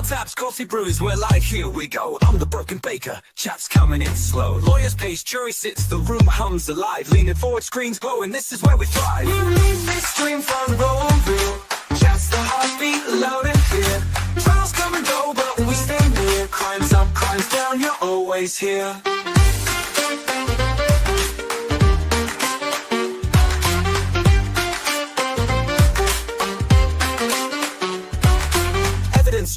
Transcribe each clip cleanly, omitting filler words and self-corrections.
Small taps, coffee brews, we're like, here we go. I'm the broken baker, chat's coming in slow. Lawyers pace, jury sits, the room hums alive. Leaning forward, screens glowing, this is where we thrive. Stream front row real, chat's the heartbeat, loud and clear. Trials come and go, but we stay near. Crimes up, crimes down, you're always here.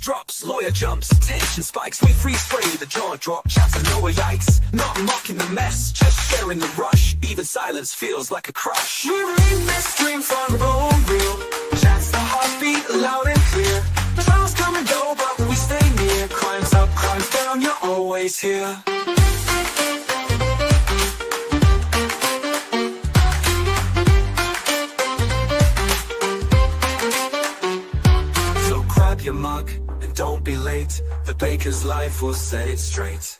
Drops, lawyer jumps, tension spikes, we freeze frame, the jaw drop, chats and lower yikes. Not mocking the mess, just sharing the rush. Even silence feels like a crush. We read this stream front row real, chats the heartbeat, loud and clear. Trials come and go, but we stay near. Crimes up, crimes down, you're always here. So grab your mug, don't be late, the baker's life will set it straight.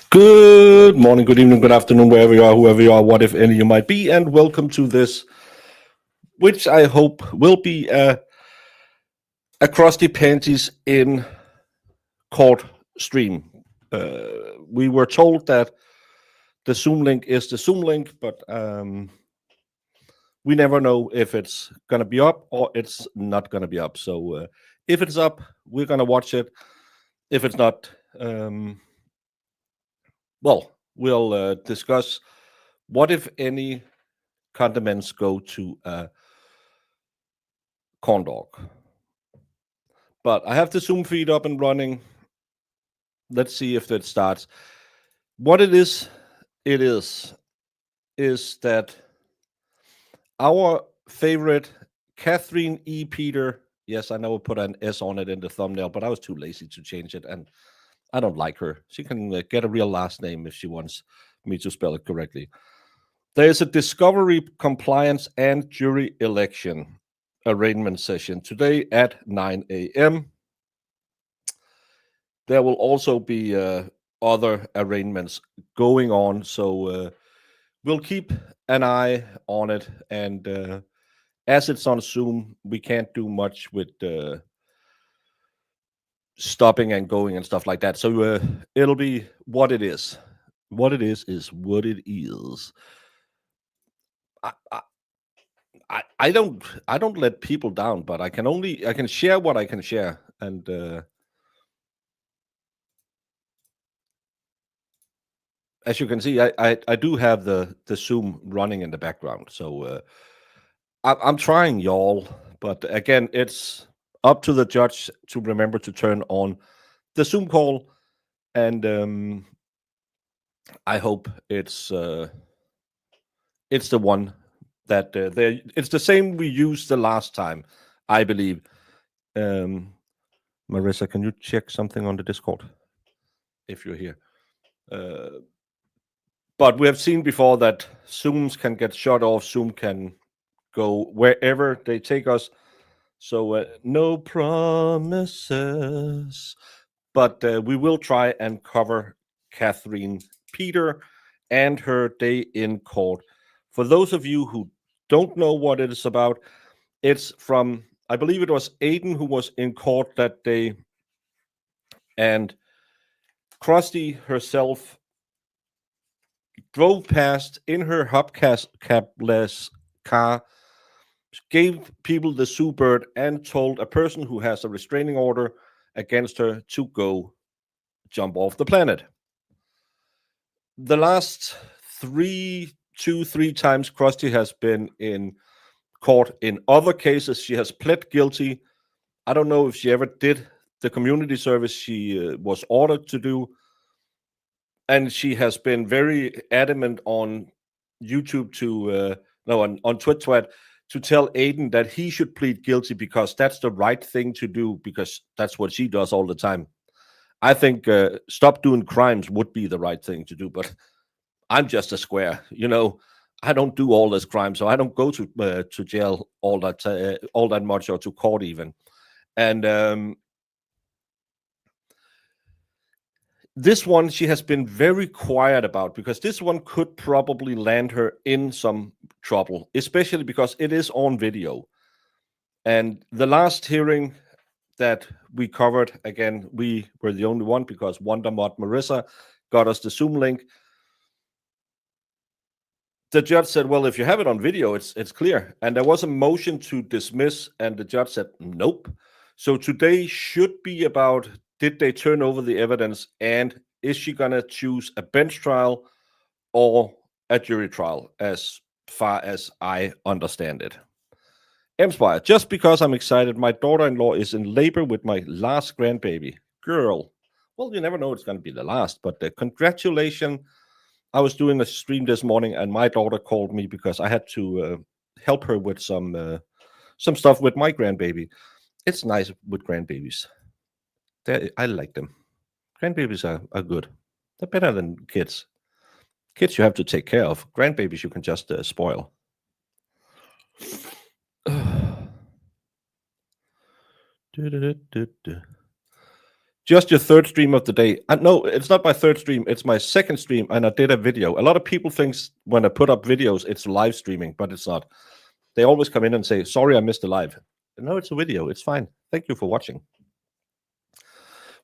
Good morning, good evening, good afternoon, wherever you are, whoever you are, what if any you might be, and welcome to this, which I hope will be a Krusty Panties in court stream. We were told that the Zoom link is the Zoom link, but we never know if it's going to be up or it's not going to be up. So if it's up, we're going to watch it. If it's not, well, we'll discuss what, if any, condiments go to corn dog. But I have the Zoom feed up and running. Let's see if that starts. What it is that our favorite Catherine E. Peter, yes, I know I put an S on it in the thumbnail, but I was too lazy to change it, and I don't like her. She can get a real last name if she wants me to spell it correctly. There is a discovery, compliance, and jury election arraignment session today at 9 a.m. There will also be other arraignments going on, so we'll keep an eye on it. And as it's on Zoom, we can't do much with stopping and going and stuff like that. So it'll be what it is. What it is what it is. I don't let people down, but I can share what I can share, and as you can see, I do have the Zoom running in the background, so I'm trying, y'all. But again, it's up to the judge to remember to turn on the Zoom call, and I hope it's the one that it's the same we used the last time, I believe. Marissa, can you check something on the Discord if you're here? But we have seen before that Zooms can get shut off. Zoom can go wherever they take us. So no promises. But we will try and cover Catherine Peter and her day in court. For those of you who don't know what it is about, it's from, I believe it was Aiden who was in court that day, and Krusty herself drove past in her hubcapless car, gave people the Sue Bird, and told a person who has a restraining order against her to go jump off the planet. The last three times Krusty has been in court in other cases, she has pled guilty. I don't know if she ever did the community service she was ordered to do. And she has been very adamant on YouTube on Twitch to tell Aiden that he should plead guilty because that's the right thing to do, because that's what she does all the time. I think stop doing crimes would be the right thing to do, but I'm just a square, I don't do all this crime, so I don't go to jail all that much, or to court even. And this one she has been very quiet about, because this one could probably land her in some trouble, especially because it is on video. And the last hearing that we covered, again, we were the only one because Wondermod Marissa got us the Zoom link. The judge said, well, if you have it on video, it's clear. And there was a motion to dismiss, and the judge said, nope. So today should be about, did they turn over the evidence, and is she going to choose a bench trial or a jury trial, as far as I understand it. Emspire, just because I'm excited, my daughter-in-law is in labor with my last grandbaby girl. Well, you never know it's going to be the last, but congratulations. I was doing a stream this morning, and my daughter called me because I had to help her with some stuff with my grandbaby. It's nice with grandbabies. I like them. Grandbabies are good. They're better than kids. Kids you have to take care of. Grandbabies you can just spoil. Just your third stream of the day. No, it's not my third stream. It's my second stream, and I did a video. A lot of people think when I put up videos, it's live streaming, but it's not. They always come in and say, sorry, I missed the live. No, it's a video. It's fine. Thank you for watching.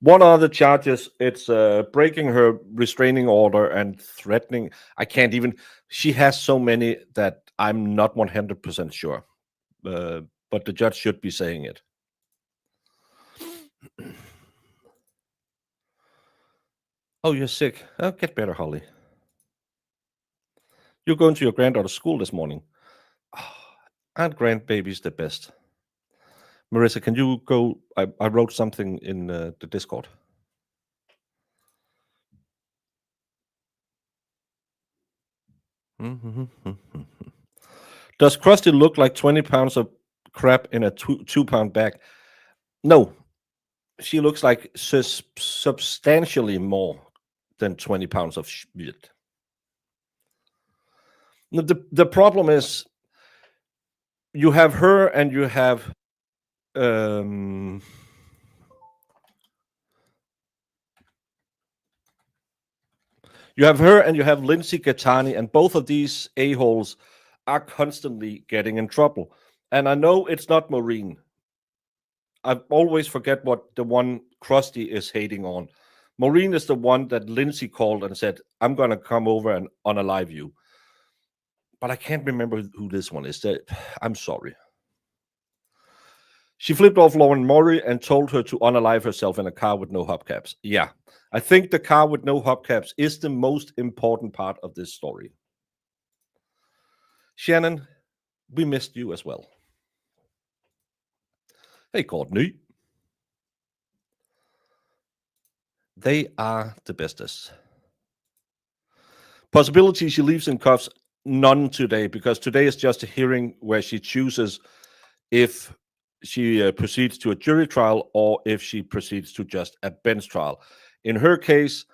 One other charges, it's breaking her restraining order and threatening. I can't even, she has so many that I'm not 100% sure. But the judge should be saying it. Oh, you're sick. Oh, get better, Holly. You're going to your granddaughter's school this morning. Oh, aren't grandbabies the best? Marissa, can you go? I wrote something in the Discord. Does Krusty look like 20 pounds of crap in a 2-pound bag? No. She looks like substantially more than 20 pounds of shit. The problem is, you have her and you have Lindsay Gattani, and both of these a-holes are constantly getting in trouble. And I know it's not Maureen. I always forget what the one Krusty is hating on. Maureen is the one that Lindsay called and said, I'm going to come over and unalive you. But I can't remember who this one is. I'm sorry. She flipped off Lauren Murray and told her to unalive herself in a car with no hubcaps. Yeah, I think the car with no hubcaps is the most important part of this story. Shannon, we missed you as well. Hey, Courtney. They are the bestest. Possibility she leaves in cuffs, none today, because today is just a hearing where she chooses if she proceeds to a jury trial or if she proceeds to just a bench trial. In her case,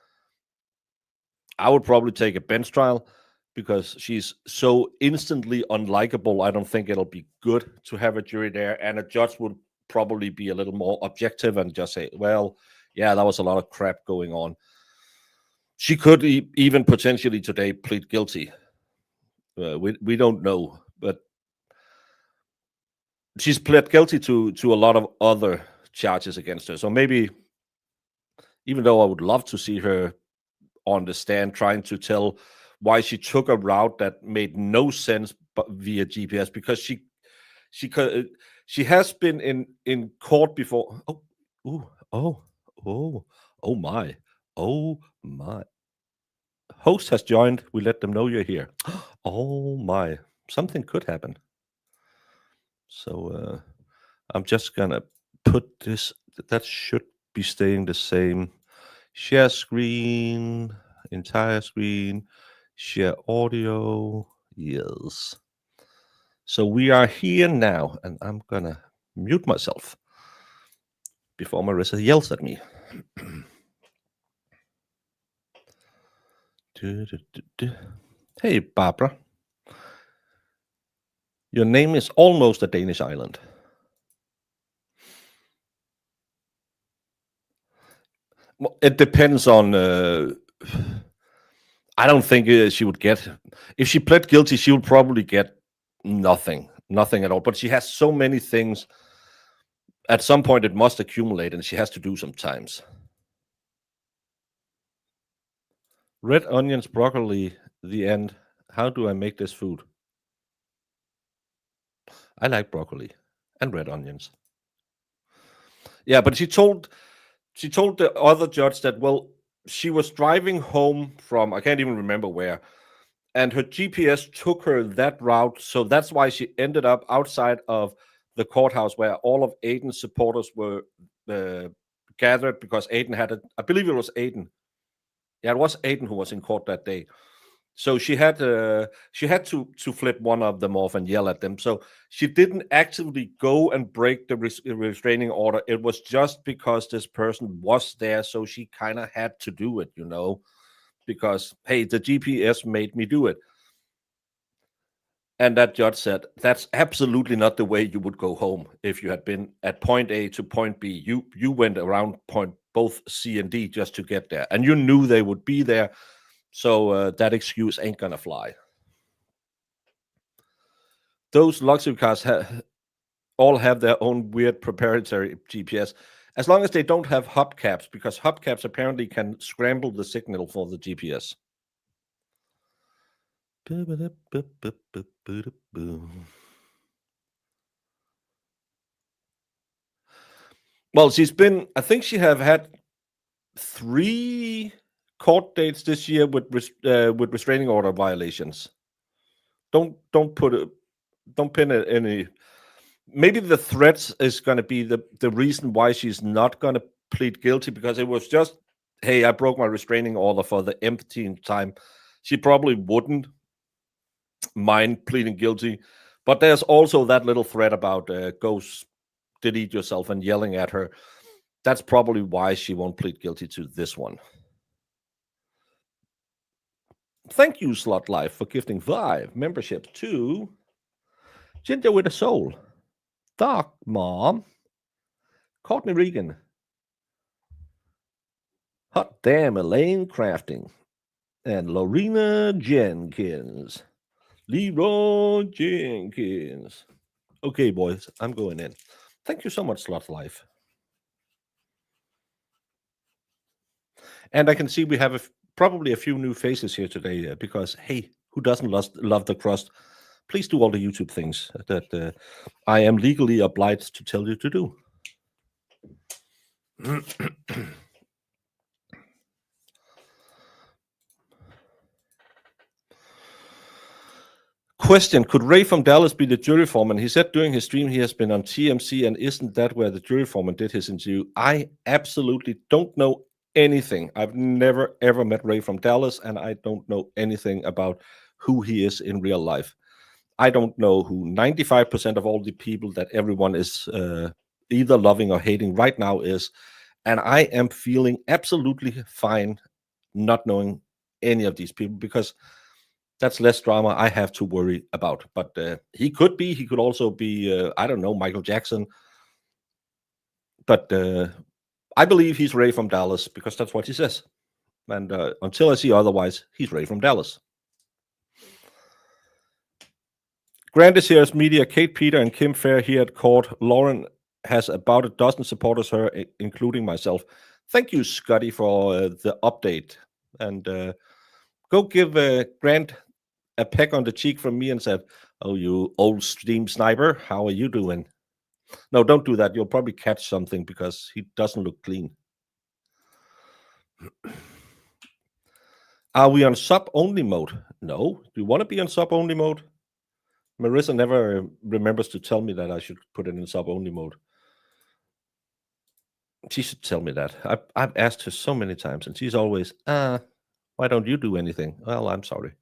I would probably take a bench trial because she's so instantly unlikable. I don't think it'll be good to have a jury there, and a judge would probably be a little more objective and just say, well, yeah, that was a lot of crap going on. She could even potentially today plead guilty. We don't know, but she's pled guilty to a lot of other charges against her. So maybe, even though I would love to see her on the stand trying to tell why she took a route that made no sense via GPS, because she has been in court before. Oh my. Host has joined. We let them know you're here. Oh my, something could happen. So I'm just gonna put this, that should be staying the same. Share screen, entire screen, share audio. Yes. So we are here now, and I'm gonna mute myself before Marissa yells at me. Hey, Barbara. Your name is almost a Danish island. Well, it depends on. I don't think she would get. If she pled guilty, she would probably get nothing at all. But she has so many things. At some point, it must accumulate, and she has to do sometimes. Red onions, broccoli. The end. How do I make this food? I like broccoli and red onions. Yeah, but she told the other judge that, well, she was driving home from, I can't even remember where, and her GPS took her that route, so that's why she ended up outside of the courthouse where all of Aiden's supporters were gathered, because Aiden had I believe it was Aiden. Yeah, it was Aiden who was in court that day. So she had to flip one of them off and yell at them. So she didn't actively go and break the restraining order. It was just because this person was there, so she kind of had to do it, because, hey, the GPS made me do it. And that judge said, that's absolutely not the way you would go home if you had been at point A to point B. You went around point both C and D just to get there, and you knew they would be there. So that excuse ain't gonna fly. Those luxury cars all have their own weird proprietary GPS, as long as they don't have hubcaps, because hubcaps apparently can scramble the signal for the GPS. Well, I think she have had 3 court dates this year with restraining order violations. Don't pin it any. Maybe the threats is going to be the reason why she's not going to plead guilty, because it was just, hey, I broke my restraining order for the emptying time. She probably wouldn't mind pleading guilty, but there's also that little threat about go delete yourself and yelling at her. That's probably why she won't plead guilty to this one. Thank you, Slot Life, for gifting 5 memberships to Ginger with a Soul, Dark Mom, Courtney Regan, Hot Damn Elaine Crafting, and Lorena Jenkins. Leroy Jenkins. Okay, boys, I'm going in. Thank you so much, Slot Life. And I can see we have probably a few new faces here today, because, hey, who doesn't love the crust? Please do all the YouTube things that I am legally obliged to tell you to do. Question: could Ray from Dallas be the jury foreman? He said during his stream he has been on TMC, and isn't that where the jury foreman did his interview? I absolutely don't know anything. I've never ever met Ray from Dallas, and I don't know anything about who he is in real life. I don't know who 95% of all the people that everyone is either loving or hating right now is, and I am feeling absolutely fine not knowing any of these people, because that's less drama I have to worry about. But he could also be, I don't know, Michael Jackson. But I believe he's Ray from Dallas, because that's what he says. And until I see otherwise, he's Ray from Dallas. Grant is here as media. Kate, Peter, and Kim Fair here at court. Lauren has about a dozen supporters her, including myself. Thank you, Scotty, for the update. And go give Grant a peck on the cheek from me and said, "Oh, you old stream sniper, how are you doing?" No, don't do that. You'll probably catch something, because he doesn't look clean. Are we on sub-only mode? No. Do you want to be on sub-only mode? Marissa never remembers to tell me that I should put it in sub-only mode. She should tell me that. I've asked her so many times, and she's always, why don't you do anything? Well, I'm sorry.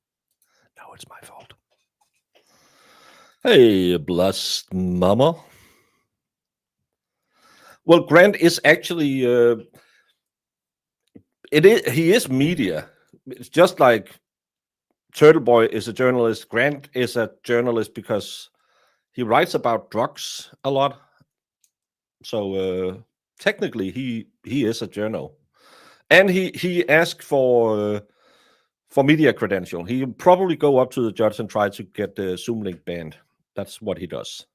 No, it's my fault. Hey, blessed mama. Well, Grant is actually, he is media. It's just like Turtle Boy is a journalist. Grant is a journalist because He writes about drugs a lot, so technically he is a journal, and he asked for media credential. He'll probably go up to the judge and try to get the Zoom link banned. That's what he does.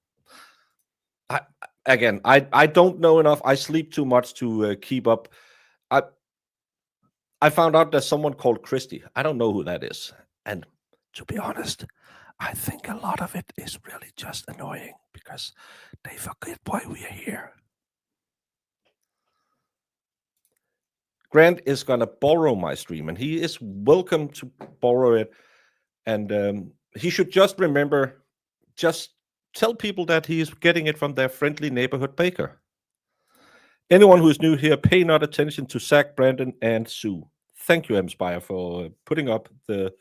I, I don't know enough. I sleep too much to keep up. I I found out there's someone called Krusty. I don't know who that is. And to be honest, I think a lot of it is really just annoying because they forget why we are here. Grant is going to borrow my stream, and he is welcome to borrow it. And he should just remember, just tell people that he is getting it from their friendly neighborhood baker. Anyone who is new here, pay not attention to Zach, Brandon, and Sue. Thank you, Mspire, for putting up the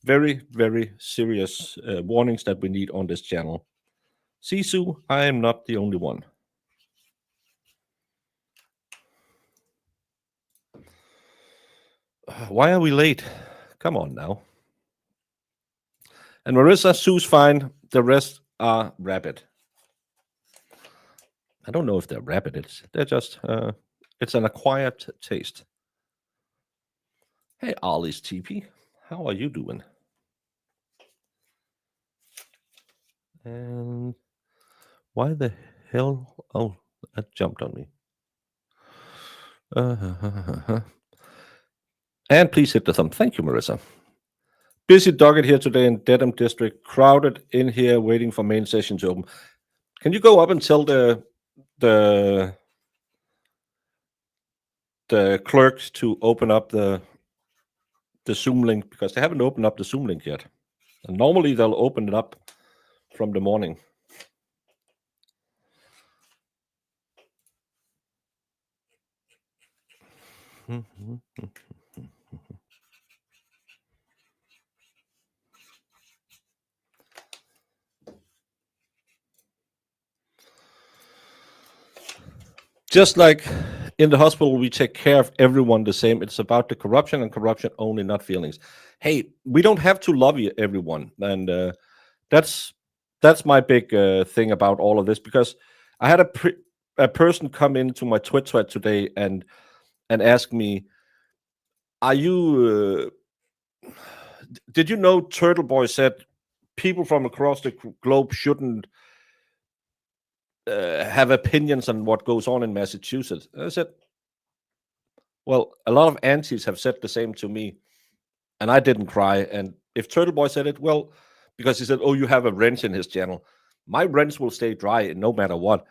very, very serious warnings that we need on this channel. See, Sue, I am not the only one. Why are we late? Come on now. And Marissa, Sue's fine. The rest are rabid. I don't know if they're rabid. They're just, it's an acquired taste. Hey, Ollie's TP. How are you doing? And why the hell? Oh, that jumped on me. And please hit the thumb. Thank you, Marissa. Busy docket here today in Dedham District. Crowded in here waiting for main session to open. Can you go up and tell the clerks to open up the Zoom link, because they haven't opened up the Zoom link yet. And normally they'll open it up from the morning. Just like in the hospital, we take care of everyone the same. It's about the corruption, and corruption only, not feelings. Hey, we don't have to love everyone, and that's my big thing about all of this. Because I had a person come into my Twitch thread today and ask me, "Are you? Did you know Turtle Boy said people from across the globe shouldn't have opinions on what goes on in Massachusetts?" I said, well, a lot of aunties have said the same to me, and I didn't cry. And if Turtle Boy said it, well, because he said, oh, you have a wrench in his channel, my wrench will stay dry no matter what.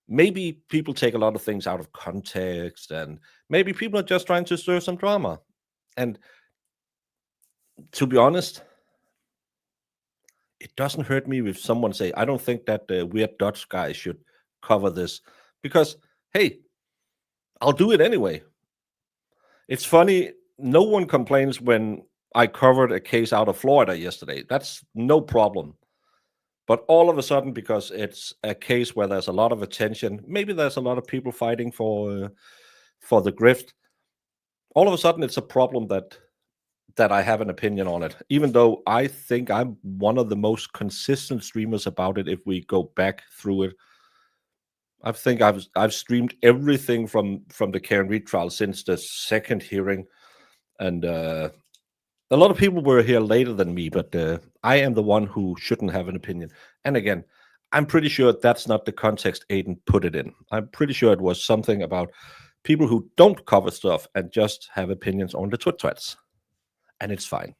Maybe people take a lot of things out of context, and maybe people are just trying to stir some drama. And to be honest, it doesn't hurt me if someone say, I don't think that the weird Dutch guy should cover this, because, hey, I'll do it anyway. It's funny, no one complains when I covered a case out of Florida yesterday. That's no problem. But all of a sudden, because it's a case where there's a lot of attention, maybe there's a lot of people fighting for the grift, all of a sudden it's a problem that I have an opinion on it, even though I think I'm one of the most consistent streamers about it. If we go back through it, I think I've streamed everything from the Karen Reed trial since the second hearing, and a lot of people were here later than me, but I am the one who shouldn't have an opinion. And again, I'm pretty sure that's not the context Aiden put it in. I'm pretty sure it was something about people who don't cover stuff and just have opinions on the Twitch threads, and it's fine.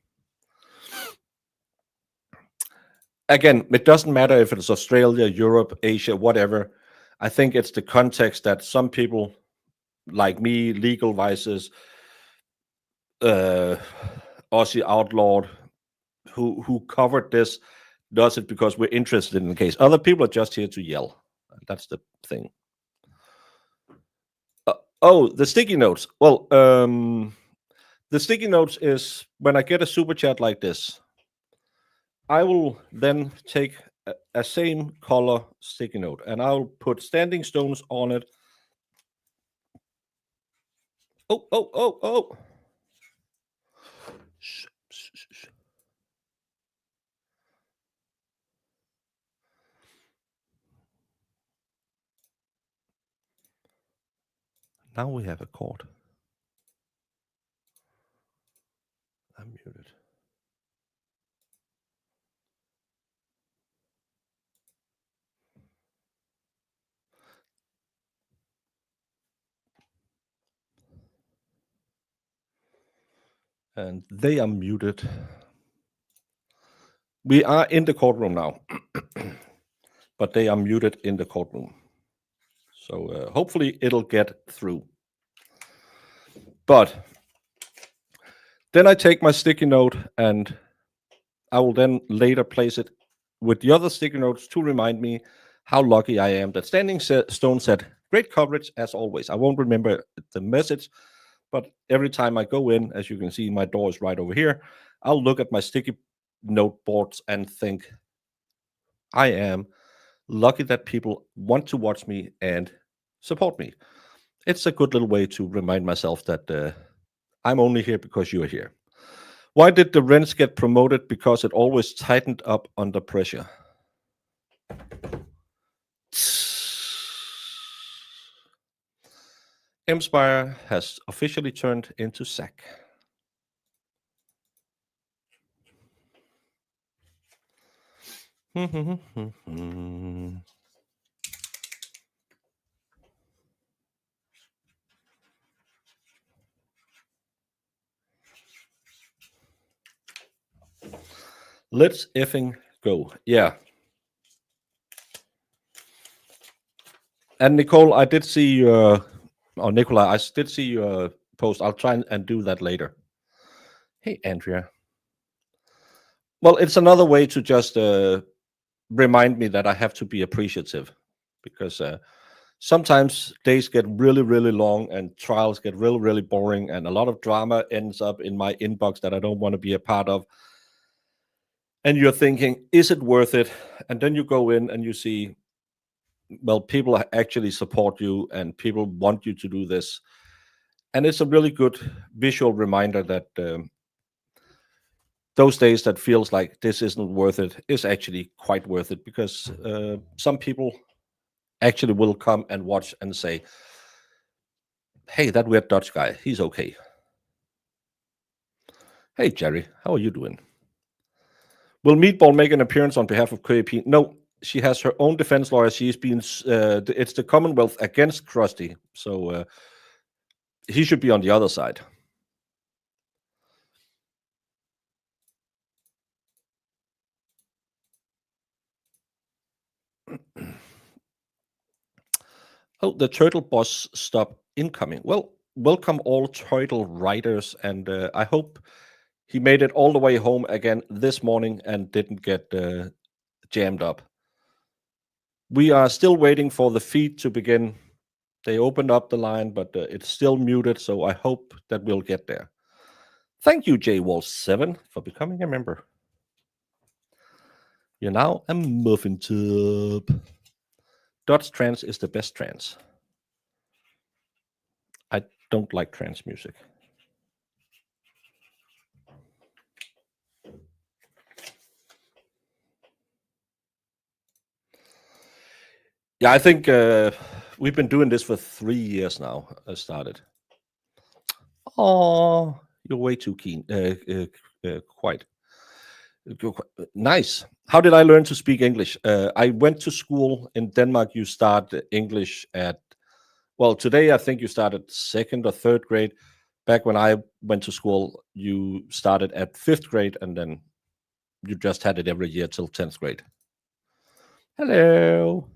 Again, it doesn't matter if it's Australia, Europe, Asia, whatever. I think it's the context that some people like me, Legal Vices, Aussie Outlawed, who covered this, does it because we're interested in the case. Other people are just here to yell. That's the thing. Oh, the sticky notes. Well, the sticky notes is when I get a super chat like this, I will then take a same color sticky note, and I'll put standing stones on it. Oh. Now we have a court. I'm muted. And they are muted. We are in the courtroom now, but they are muted in the courtroom. So hopefully it'll get through. But then I take my sticky note and I will then later place it with the other sticky notes to remind me how lucky I am that Standing Stone said, great coverage as always. I won't remember the message, but every time I go in, as you can see, my door is right over here. I'll look at my sticky note boards and think, I am lucky that people want to watch me and support me. It's a good little way to remind myself that I'm only here because you are here. Why did the Rents get promoted? Because it always tightened up under pressure. Empire has officially turned into sack. Let's effing go. Yeah. And Nicole, I did see your, or Nicola, I did see your post. I'll try and do that later. Hey, Andrea. Well, it's another way to just remind me that I have to be appreciative, because sometimes days get really, really long and trials get really, really boring, and a lot of drama ends up in my inbox that I don't want to be a part of. And you're thinking, is it worth it? And then you go in and you see, well, people actually support you and people want you to do this. And it's a really good visual reminder that those days that feels like this isn't worth it is actually quite worth it, because some people actually will come and watch and say, hey, that weird Dutch guy, he's okay. Hey, Jerry, how are you doing? Will Meatball make an appearance on behalf of KP? No, she has her own defense lawyer. She's been, it's the Commonwealth against Krusty. So he should be on the other side. Oh, the Turtle Boss stop incoming. Well, welcome all Turtle riders, and I hope he made it all the way home again this morning and didn't get jammed up. We are still waiting for the feed to begin. They opened up the line, but it's still muted, so I hope that we'll get there. Thank you, JWall7, for becoming a member. You're now a muffin tub. Dutch trance is the best trance. I don't like trance music. Yeah, I think we've been doing this for 3 years now. I started. Oh, you're way too keen. Quite. Nice. How did I learn to speak English? I went to school in Denmark. You start English at, well, today I think you started 2nd or 3rd grade. Back when I went to school, you started at 5th grade, and then you just had it every year till 10th grade. Hello.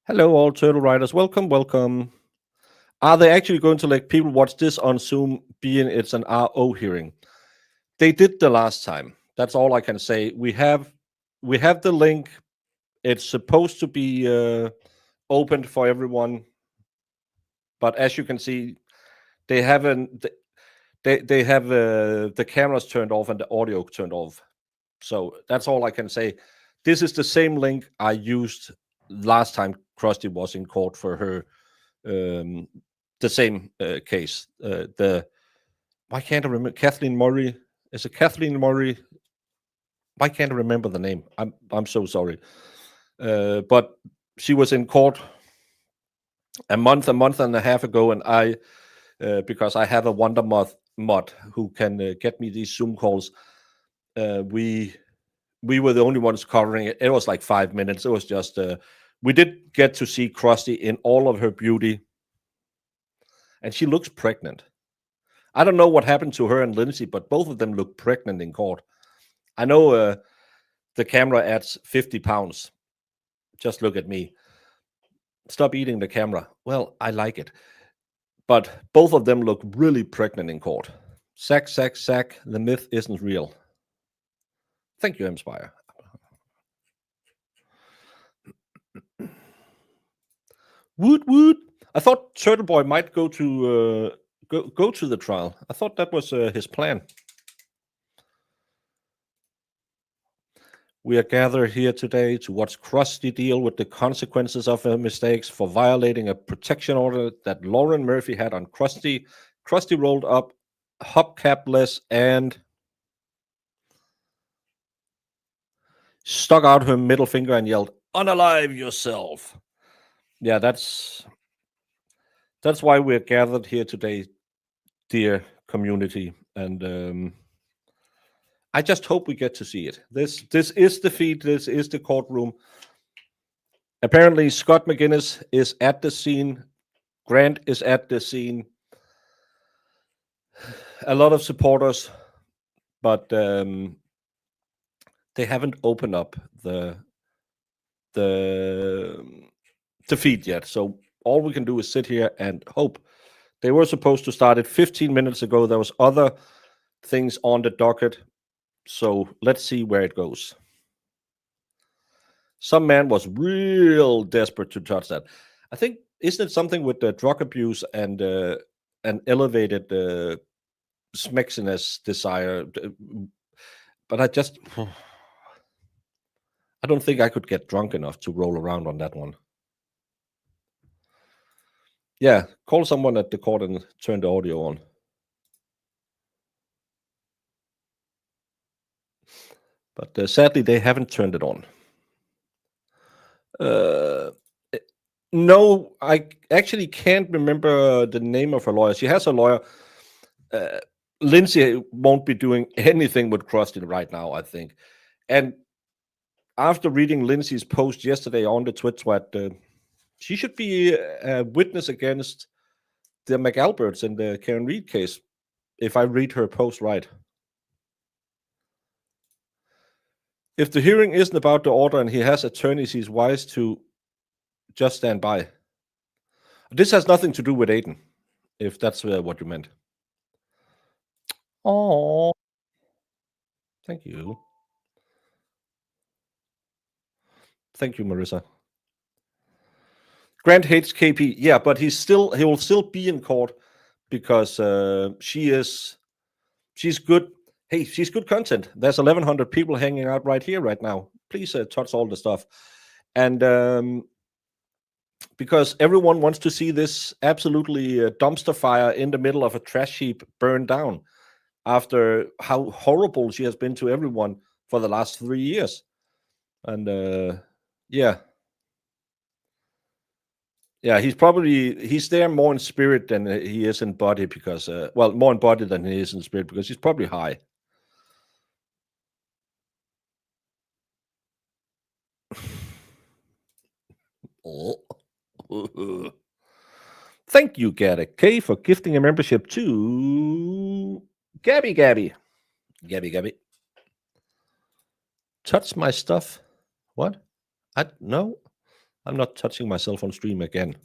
Hello, all Turtle Riders. Welcome, welcome. Are they actually going to let people watch this on Zoom, being it's an RO hearing? They did the last time. That's all I can say. We have the link. It's supposed to be opened for everyone, but as you can see, they haven't. They have the cameras turned off and the audio turned off. So that's all I can say. This is the same link I used last time Krusty was in court for her. The same case. Why can't I remember? Kathleen Murray. Is it Kathleen Murray? Why can't I remember the name? I'm so sorry. But she was in court a month and a half ago, and I, because I have a Wonder mod who can get me these Zoom calls, we were the only ones covering it. It was like 5 minutes. It was just we did get to see Krusty in all of her beauty, and she looks pregnant. I don't know what happened to her and Lindsay, but both of them look pregnant in court. I know the camera adds 50 pounds. Just look at me. Stop eating the camera. Well, I like it. But both of them look really pregnant in court. Sack, sack, sack. The myth isn't real. Thank you, Empire. Woot woot. I thought Turtle Boy might go to go to the trial. I thought that was his plan. We are gathered here today to watch Krusty deal with the consequences of her mistakes for violating a protection order that Lauren Murphy had on Krusty. Krusty rolled up, hubcapless, and stuck out her middle finger and yelled, "Unalive yourself!" Yeah, that's why we're gathered here today, dear community, and I just hope we get to see it. This is the feed. This is the courtroom. Apparently, Scott McGinnis is at the scene. Grant is at the scene. A lot of supporters, but they haven't opened up the feed yet. So all we can do is sit here and hope. They were supposed to start it 15 minutes ago. There was other things on the docket. So let's see where it goes. Some man was real desperate to touch that. I think, isn't it something with the drug abuse and an elevated smexiness desire? But I just, I don't think I could get drunk enough to roll around on that one. Yeah, call someone at the court and turn the audio on. But sadly, they haven't turned it on. No, I actually can't remember the name of her lawyer. She has a lawyer. Lindsay won't be doing anything with Krusty right now, I think. And after reading Lindsay's post yesterday on the Twitch thread, she should be a witness against the McAlberts in the Karen Reed case, if I read her post right. If the hearing isn't about the order and he has attorneys, he's wise to just stand by. This has nothing to do with Aiden, if that's what you meant. Oh, thank you. Thank you, Marissa. Grant hates KP. Yeah, but he will still be in court because she's good. Hey, she's good content. There's 1,100 people hanging out right here right now. Please touch all the stuff. And because everyone wants to see this absolutely dumpster fire in the middle of a trash heap burn down after how horrible she has been to everyone for the last 3 years. And yeah, he's there more in spirit than he is in body because more in body than he is in spirit because he's probably high. Thank you, Garrick K, for gifting a membership to Gabby. Touch my stuff. What? No, I'm not touching myself on stream again.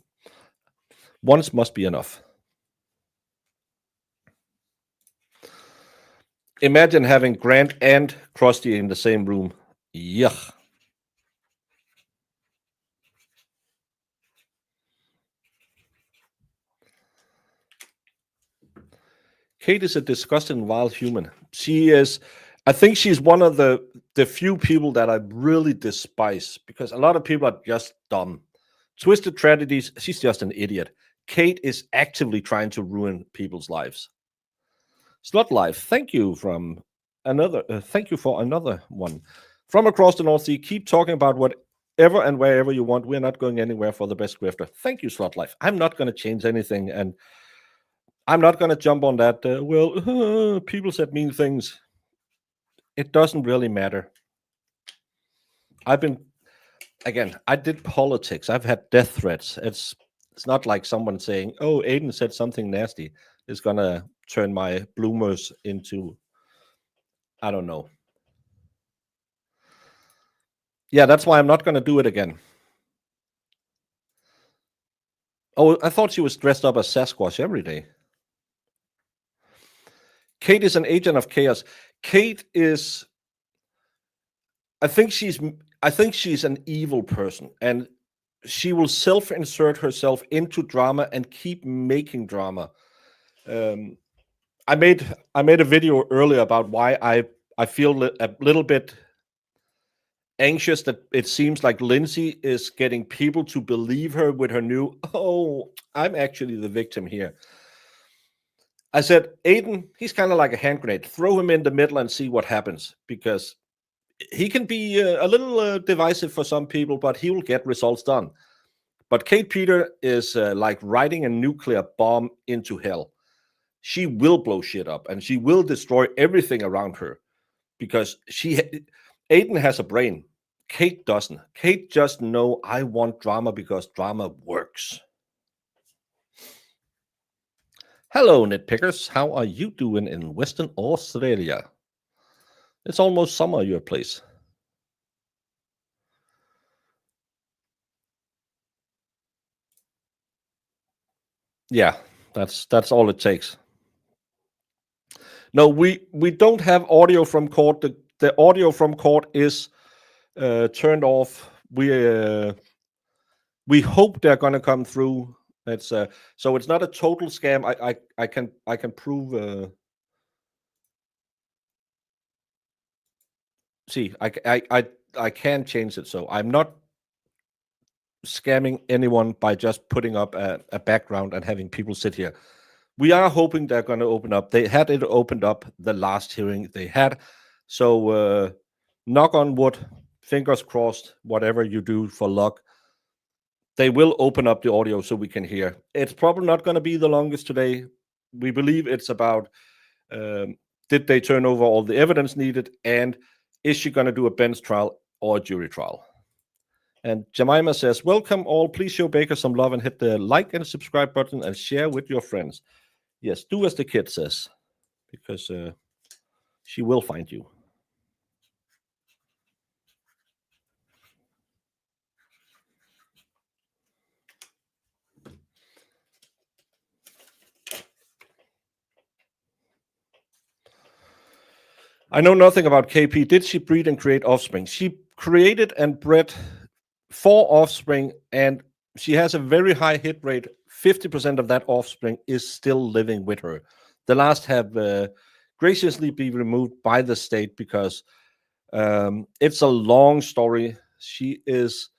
Once must be enough. Imagine having Grant and Krusty in the same room. Yuck. Kate is a disgusting wild human. She is. I think she's one of the few people that I really despise because a lot of people are just dumb. Twisted Tragedies, she's just an idiot. Kate is actively trying to ruin people's lives. Slot Life, thank you from another. Thank you for another one from across the North Sea. Keep talking about what ever and wherever you want. We're not going anywhere for the best grifter. Thank you, Slot Life. I'm not going to change anything, and I'm not going to jump on that. People said mean things. It doesn't really matter. I did politics. I've had death threats. It's not like someone saying, "Oh, Aiden said something nasty." It's gonna turn my bloomers into, I don't know. Yeah, that's why I'm not gonna do it again. Oh, I thought she was dressed up as Sasquatch every day. Kate is an agent of chaos. Kate is. I think she's an evil person, and she will self-insert herself into drama and keep making drama. Um, I made a video earlier about why I feel a little bit anxious that it seems like Lindsay is getting people to believe her with her new, "Oh, I'm actually the victim here." I said, Aiden, he's kind of like a hand grenade. Throw him in the middle and see what happens, because he can be a little divisive for some people, but he will get results done. But Kate Peter is like riding a nuclear bomb into hell. She will blow shit up, and she will destroy everything around her, because Aiden has a brain. Kate doesn't. Kate just know, I want drama because drama works. Hello, nitpickers. How are you doing in Western Australia? It's almost summer your place. Yeah, that's all it takes. No, we don't have audio from court. The audio from court is turned off. We hope they're gonna come through. It's so it's not a total scam. I can prove. See, I can change it, so I'm not scamming anyone by just putting up a background and having people sit here. We are hoping they're going to open up. They had it opened up the last hearing they had. So knock on wood, fingers crossed, whatever you do for luck, they will open up the audio so we can hear. It's probably not going to be the longest today. We believe it's about did they turn over all the evidence needed, and is she going to do a bench trial or a jury trial? And Jemima says, welcome all. Please show Baker some love and hit the like and subscribe button and share with your friends. Yes, do as the kid says, because she will find you. I know nothing about KP. Did she breed and create offspring? She created and bred 4 offspring, and she has a very high hit rate. 50% of that offspring is still living with her. The last have graciously been removed by the state because it's a long story. She is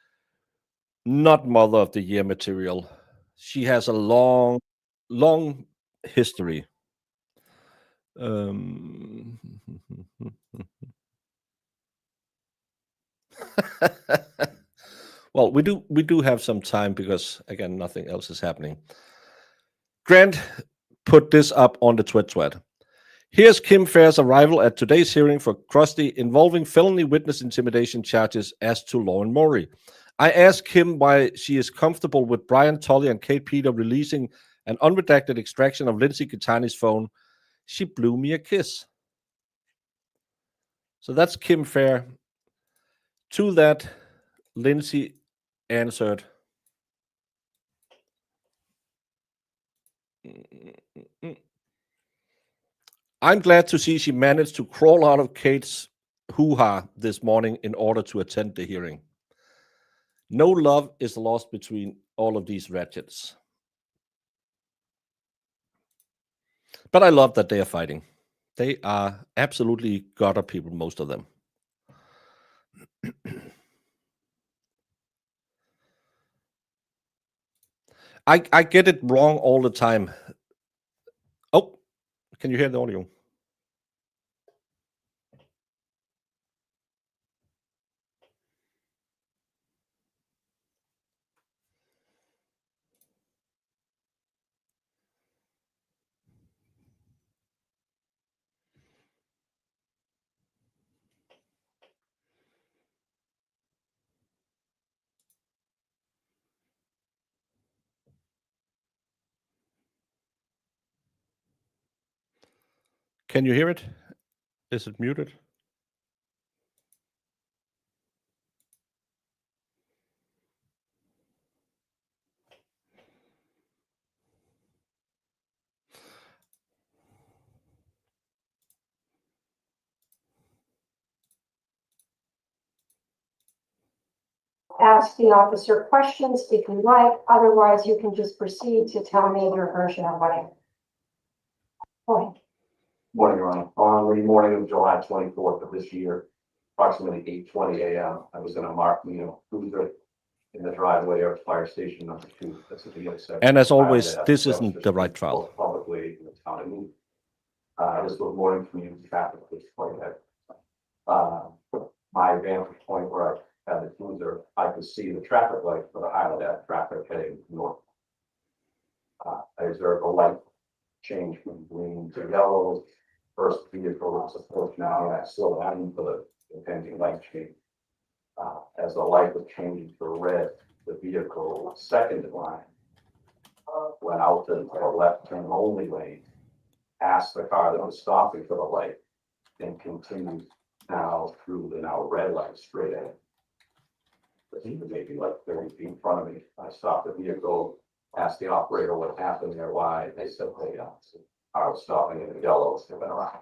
not mother of the year material. She has a long, long history. Well, we do have some time because again, nothing else is happening. Grant put this up on the thread. Here's Kim Fair's arrival at today's hearing for Krusty involving felony witness intimidation charges as to Lauren Maury. I asked Kim why she is comfortable with Brian Tully and Kate Peter releasing an unredacted extraction of Lindsay Kitani's phone. She blew me a kiss. So that's Kim Fair. To that, Lindsay answered, I'm glad to see she managed to crawl out of Kate's hoo-ha this morning in order to attend the hearing. No love is lost between all of these ratchets. But I love that they are fighting. They are absolutely gutter people, most of them. I get it wrong all the time. Oh, can you hear the audio? Can you hear it? Is it muted? Ask the officer questions if you like, otherwise you can just proceed to tell me your version of what happened. Point. Morning, Your Honor. On the morning of July 24th of this year, approximately 8:20 a.m., I was in a marked cruiser in the driveway of fire station number 2. That's at the intersection. And as always, this isn't the right trial. Publicly in the town of Newton. This was morning community traffic, which point at my vantage point where I had the cruiser, I could see the traffic light for the highlight of traffic heading north. I observed a light change from green to yellow. First vehicle was approaching now, and I slowed down for the impending light change. As the light was changing to red, the vehicle second in line went out to the left turn only lane, passed the car that was stopping for the light, and continued now through the now red light straight ahead. Maybe like 30 feet in front of me. I stopped the vehicle, asked the operator what happened there, why. They said they I was stopping in the yellow, they've been around.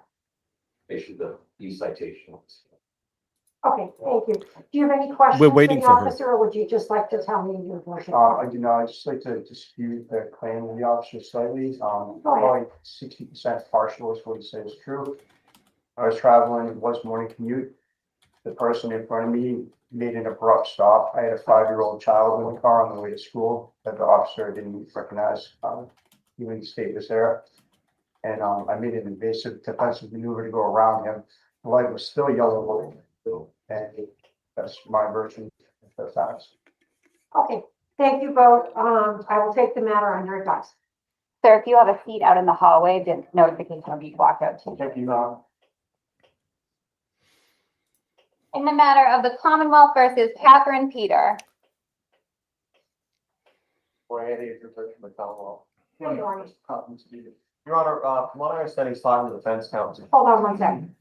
Issued the e-citation. Okay, thank you. Do you have any questions We're waiting the for her. officer, or would you just like to tell me your version? I do not, I'd just like to dispute the claim of the officer slightly, probably 60% partial is what he says is true. I was traveling, it was morning commute. The person in front of me made an abrupt stop. I had a 5-year-old child in the car on the way to school that the officer didn't recognize, even the state was there. And I made an invasive defensive maneuver to go around him. The light was still yellow, and that's my version of the facts. Okay, thank you both. I will take the matter under advice. Sir, if you have a seat out in the hallway, the notification will be blocked out to you. Thank you, In the matter of the Commonwealth versus Catherine Peter. Good morning. Your Honor, from what I understand, he's talking to the defense counsel. Hold on one second.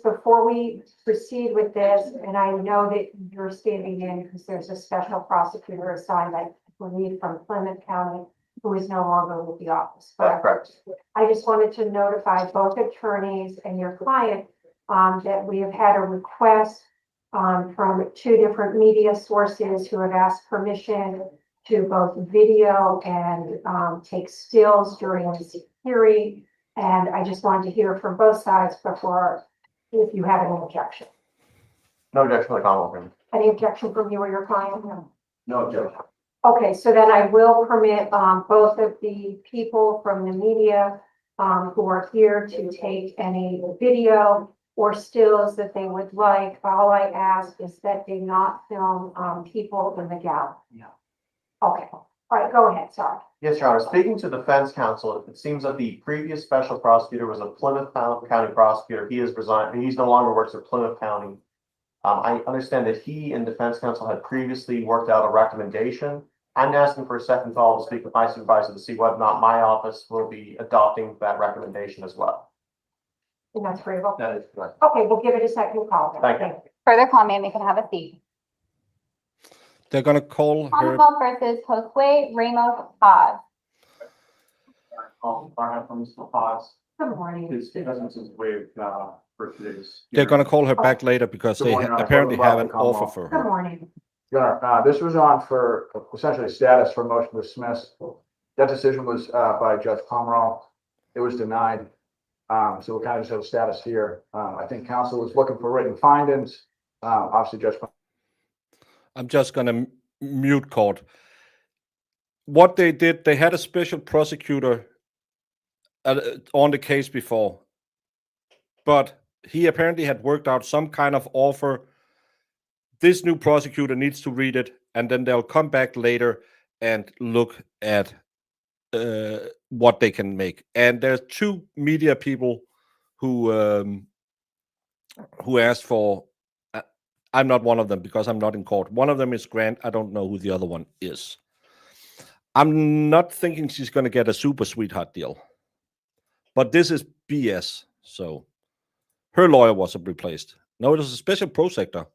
Before we proceed with this, and I know that you're standing in because there's a special prosecutor assigned, I believe, from Plymouth County, who is no longer with the office. That's correct. I just wanted to notify both attorneys and your client that we have had a request from 2 different media sources who have asked permission to both video and take stills during this hearing. And I just wanted to hear from both sides before, if you have any objection. No objection from the Commonwealth. Any objection from you or your client? No objection. Okay, so then I will permit both of the people from the media who are here to take any video or stills that they would like. All I ask is that they not film people in the gallery. Yeah. Okay, all right, go ahead, sorry. Yes, Your Honor. Speaking to defense counsel, it seems that the previous special prosecutor was a Plymouth County prosecutor. He has resigned. He's no longer works at Plymouth County. I understand that he and defense counsel had previously worked out a recommendation. I'm asking for a second call to speak with my supervisor to see whether or not my office will be adopting that recommendation as well. And that's agreeable. That is correct. Okay, we'll give it a second call. then. Thank you. Further comment, you can have a seat. They're gonna call her. Commonwealth versus Josue Ramos Paz. From Mr. Paz, Good morning. his presence is waived for today's. They're gonna call her back later because Good they morning, Your Honor. apparently have an Welcome, offer for Good her. morning. Your Honor, this was on for essentially status for motion to dismiss. That decision was by Judge Pomeroy. It was denied. So we kind of just have a status here. I think counsel was looking for written findings. Obviously, Judge. I'm just gonna mute court. What they did, they had a special prosecutor on the case before, but he apparently had worked out some kind of offer. This new prosecutor needs to read it, and then they'll come back later and look at what they can make. And there's 2 media people who asked for. I'm not one of them because I'm not in court. One of them is Grant. I don't know who the other one is. I'm not thinking she's going to get a super sweetheart deal, But this is BS. So her lawyer was replaced. No, it was a special protector.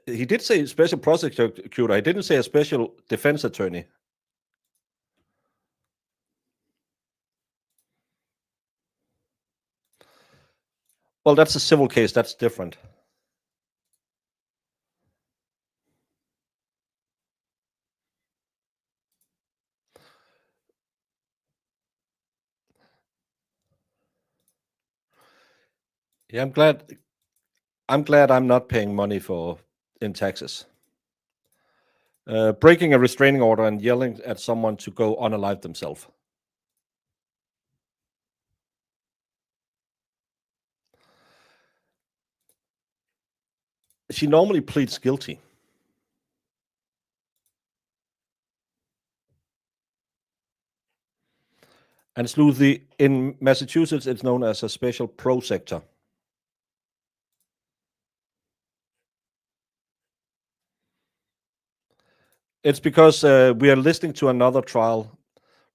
He did say special prosecutor. He didn't say a special defense attorney. Well, that's a civil case. That's different. Yeah, I'm glad I'm not paying money in taxes. Breaking a restraining order and yelling at someone to go unalive themselves. She normally pleads guilty. And Sleuthi, in Massachusetts, it's known as a special protector. It's because we are listening to another trial.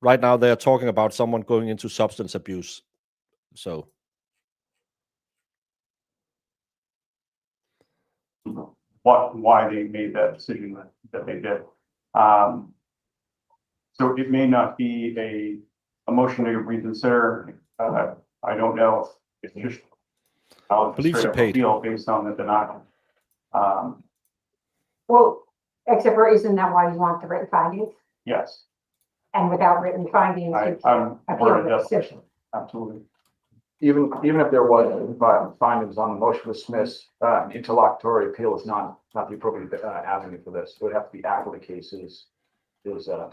Right now, they are talking about someone going into substance abuse. So, why they made that decision that they did. So it may not be a motion to reconsider. I don't know if it's just believe she straight up paid. appeal based on the denial. Well, except for, isn't that why you want the written findings? Yes, And without written findings, you I'm can't appeal worried the that decision. absolutely. Even if there was findings on the motion to dismiss, interlocutory appeal is not the appropriate avenue for this. It would have to be after the case is disposed of,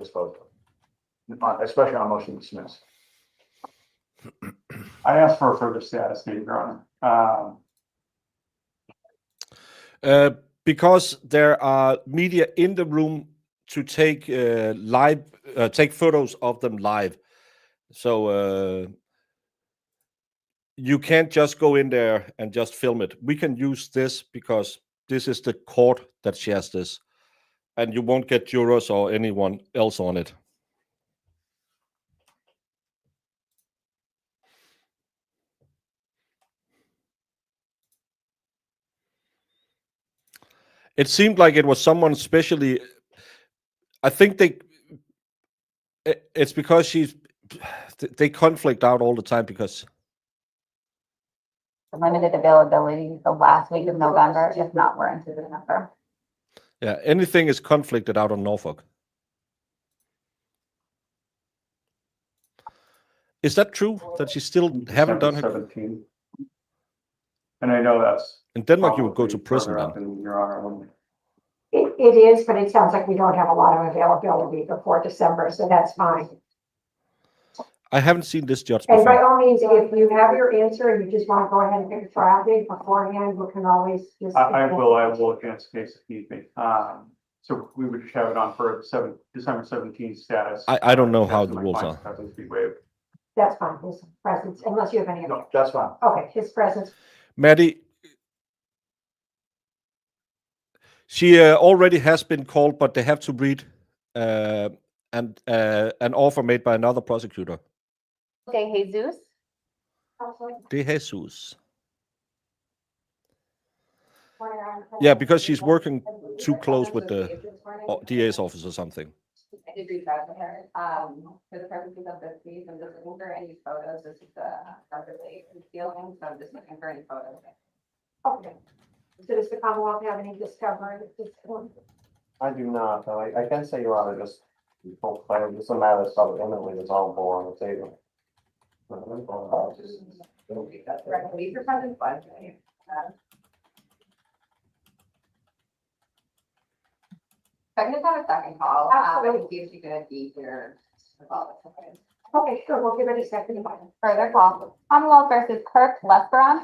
especially on a motion to dismiss. I asked for a further status date, Your Honor. Because there are media in the room to take take photos of them live. So you can't just go in there and just film it. We can use this because this is the court that shares this, and you won't get jurors or anyone else on it. It seemed like it was someone specially. I think it's because they conflict out all the time because Limited availability the last week of November, if not, we're into December. yeah, anything is conflicted out on Norfolk. Is that true that she still haven't done her? 17. And I know that's. In Denmark, you would go to probably prison further then. up in Your Honor. It is, but it sounds like we don't have a lot of availability before December, so that's fine. I haven't seen this judge And by before. all means, if you have your answer and you just want to go ahead and pick a trial date beforehand, we can always just. I will advance the case if need be. So we would just have it on for December 17th status. I don't know how That's the my rules client's are. presence be waived. That's fine, his presence, unless you have any other. No, that's fine. Okay, his presence. Maddie, she already has been called, but they have to read an offer made by another prosecutor. De Jesus. De Jesus. Yeah, because she's working too close with the DA's office or something. I did reach out to her, for the purposes of this case, I'm just looking for any photos, this is really concealing, so I'm just looking for any photos. Okay. So does the Commonwealth have any discovery at this point? I do not, I can say, Your Honor, just full clarity, it's a matter of sort of imminently resolvable on the table. These are present, but. If I can just have a second call, Absolutely. see if she could be here. Okay, sure, we'll give it a second. Further call, Commonwealth versus Kirk Lesperon.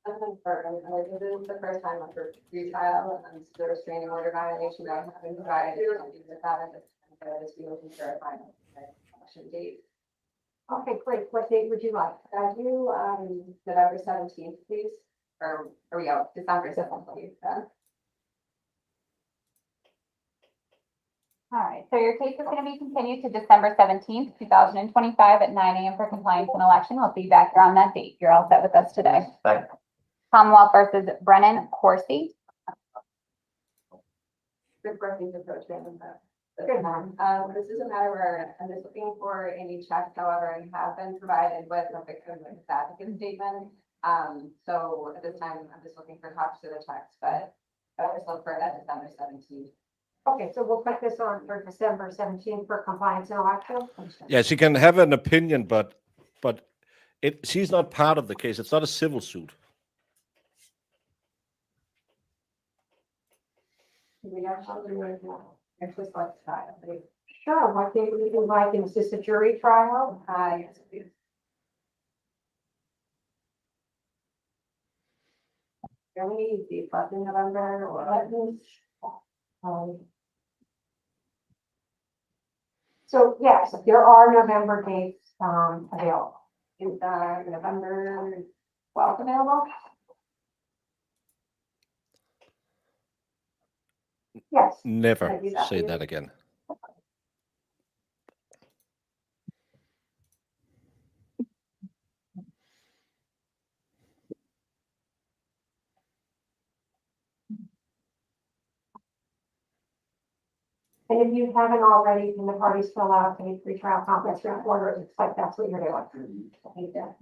This is the first time after retrial and the restraining order violation that have been provided. This be looking for a final election date. Okay, great. What date would you like? Do, November 17th, please, or are we out, December 17th then? All right, so your case is going to be continued to December 17th, 2025 at 9 a.m. for compliance and election. We'll be back here on that date. You're all set with us today. Thank you. Commonwealth versus Brennan Coursey. Good birthday approach, Brandon. Good morning. This is a matter where I'm just looking for any checks, however, I have been provided with a victim with advocate statement. So at this time, I'm just looking for copies of the checks, but I was looking for that December 17th. Okay, so we'll put this on for December 17th for compliance and election. Yeah, she can have an opinion, but she's not part of the case. It's not a civil suit. We have something right now. It's just like trial. Sure, what date would you like? And is this a jury trial? Yes, please. Really easy, first in November or. Um, So yes, there are November dates, available. Is November 12th available? Yes, Never Can I do that, say please? that again. and if you haven't already, can the parties fill out a pre-trial conference report? It looks like that's what you're doing.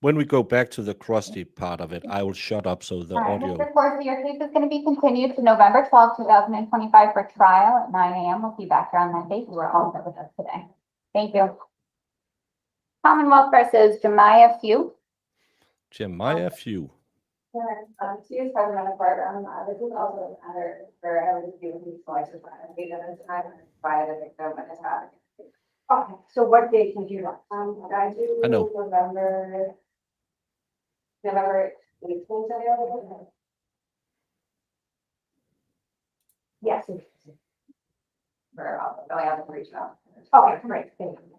When we go back to the Krusty part of it, I will shut up so the All right, audio. Mr. Coursey, your case is going to be continued to November 12th, 2025 for trial at 9 a.m. We'll be back here on that date. You are all set with us today. Thank you. Commonwealth versus Jemiah Few. Jeremiah Few. She is president of the program. This is also another where I would do these slices. By the victim and his advocate. Okay, so what date would you like? I do I know. November 18th available. Yes. For, I have to reach out. Okay, great, thank you.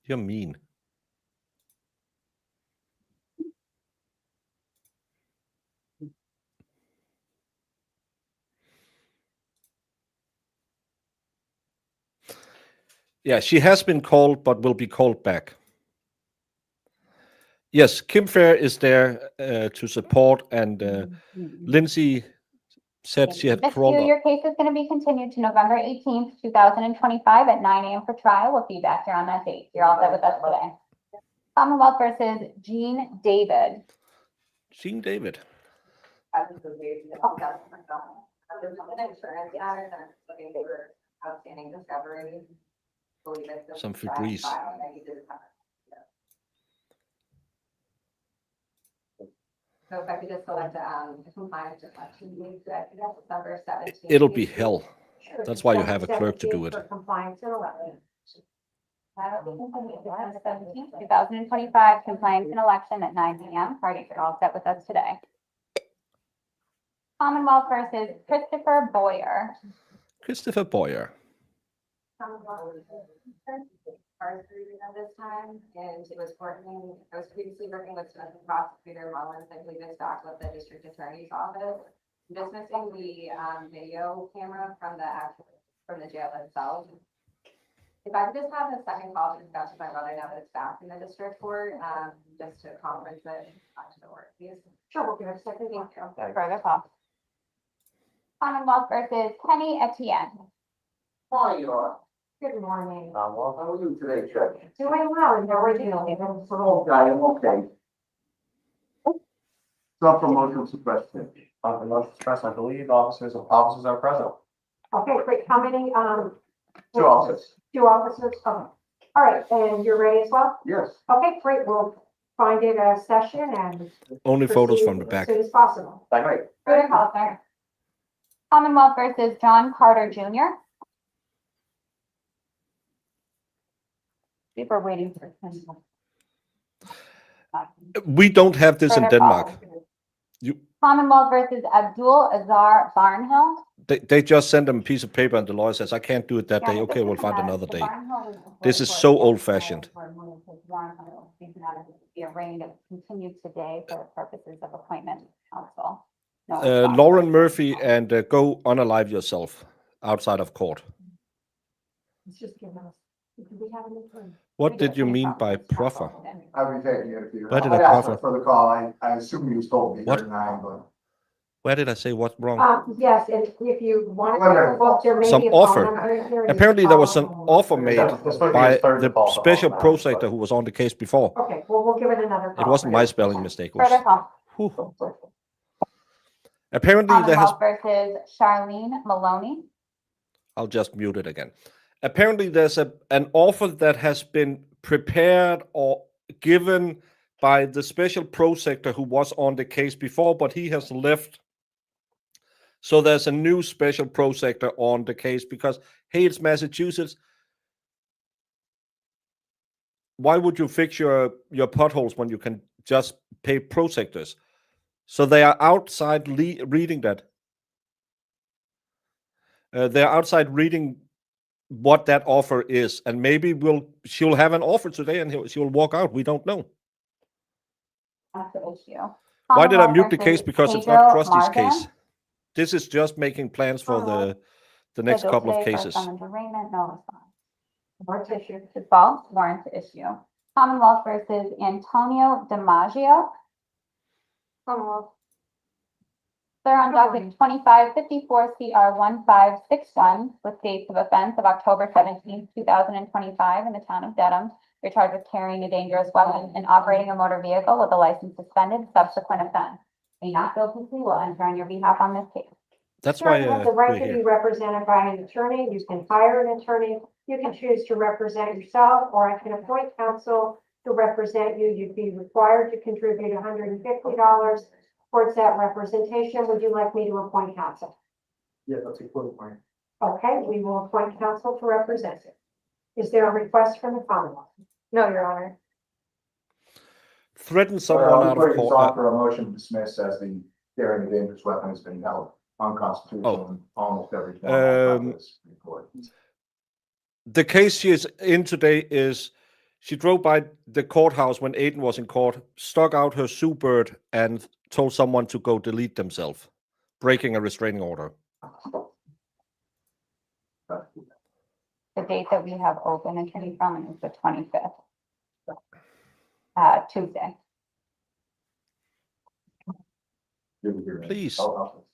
You're mean. Yeah, she has been called, but will be called back. Yes, Kim Fair is there to support, and Lindsay said she had Ms. crawled Few, up. your case is going to be continued to November 18th, 2025 at 9 a.m. for trial. We'll be back here on that date. You're all set with us today. Commonwealth versus Jean David. Jean David. Insurance matters and looking for outstanding discovery. Believe it's Some Febreze. So if I could just select compliance election date, that's December 17th. It'll be hell. Sure, That's why you December have a clerk to do 17th it. For compliance and election. December 17th, 2025, compliance and election at 9 a.m. Parties are all set with us today. Commonwealth versus Christopher Boyer. Christopher Boyer. At this time, and it was working, I was previously working with Special Prosecutor Mullins, I believe it's back with the District Attorney's Office. Just missing the video camera from the jail itself. If I could just have a second call to discuss with my brother now that it's back in the district court, just to conference it to the work, please. Sure, we'll give it a second. Thank you. Further call. Commonwealth versus Kenny Etienne. Hi, you are. Good morning. Well, how are you today, Chuck? Doing well, and how are you? Okay, I'm okay. Stop for motion suppress. On the motion to suppress, I believe officers are present. Okay, great. How many, 2 officers. 2 officers? Okay. All right, and you're ready as well? Yes. Okay, great. We'll find it a session and Only photos proceed from the as back. soon as possible. Thank you. Good call, sir. Commonwealth versus John Carter Jr. We were waiting for him. We don't have this in Further Denmark. call. You, Commonwealth versus Abdul Azar Barnhill. they just send them a piece of paper and the lawyer says, I can't do it that day. Yeah, Okay, we'll find the another day. Barnhill is the This is court so that old-fashioned. for one of his Barnhill. These matters will be arraigned and continued today for purposes of appointment to counsel. No response. Lauren Murphy and go unalive yourself outside of court. Let's just give us, do we have any time? What did you mean by proffer? I'll be taking it if you. Where did I asked proffer? For the call, I assume you was told me What? here at 9, but. Where did I say what's wrong? Yes, and if you want Whatever. to look, there may Some be a phone offer. number here. Apparently there was an offer made This would be by his third the default special call now, prosecutor who was on the case before. Okay, well, we'll give it another call. It wasn't my spelling mistake. It was- Further call. Whew. Apparently there has, Commonwealth versus Charlene Maloney. I'll just mute it again. Apparently there's an offer that has been prepared or given by the special prosecutor who was on the case before, but he has left. So there's a new special prosecutor on the case because, hey, it's Massachusetts. Why would you fix your potholes when you can just pay prosecutors? So they are outside reading that. They're outside reading what that offer is, and maybe she'll have an offer today and she'll walk out. We don't know. That's the issue. Why did I Commonwealth mute the versus case? Because it's not Pedro Krusty's Margan. case. This is just making plans for the next Schedule couple of today for cases. summons arraignment, no response. Warrant issue. Default warrant to issue. Commonwealth versus Antonio DiMaggio. Commonwealth. They're on docket 2554 CR 1561 with dates of offense of October 17th, 2025 in the town of Dedham. You're charged with carrying a dangerous weapon and operating a motor vehicle with a license suspended, subsequent offense. May not guilty plea will enter on your behalf on this case. That's Sure, why you have the right we're to be here. represented by an attorney. You can hire an attorney. You can choose to represent yourself, or I can appoint counsel to represent you. You'd be required to contribute $150 towards that representation. Would you like me to appoint counsel? Yeah, that's a good point. Okay, we will appoint counsel to represent it. Is there a request from the Commonwealth? No, Your Honor. Threaten someone out of It's court. on for a motion to dismiss as the carrying a dangerous weapon has been held unconstitutional in almost every form of this report. The case she is in today is she drove by the courthouse when Aiden was in court, stuck out her Sue Bird, and told someone to go delete themselves, breaking a restraining order. The date that we have open attorney from is the 25th. Tuesday. Please. All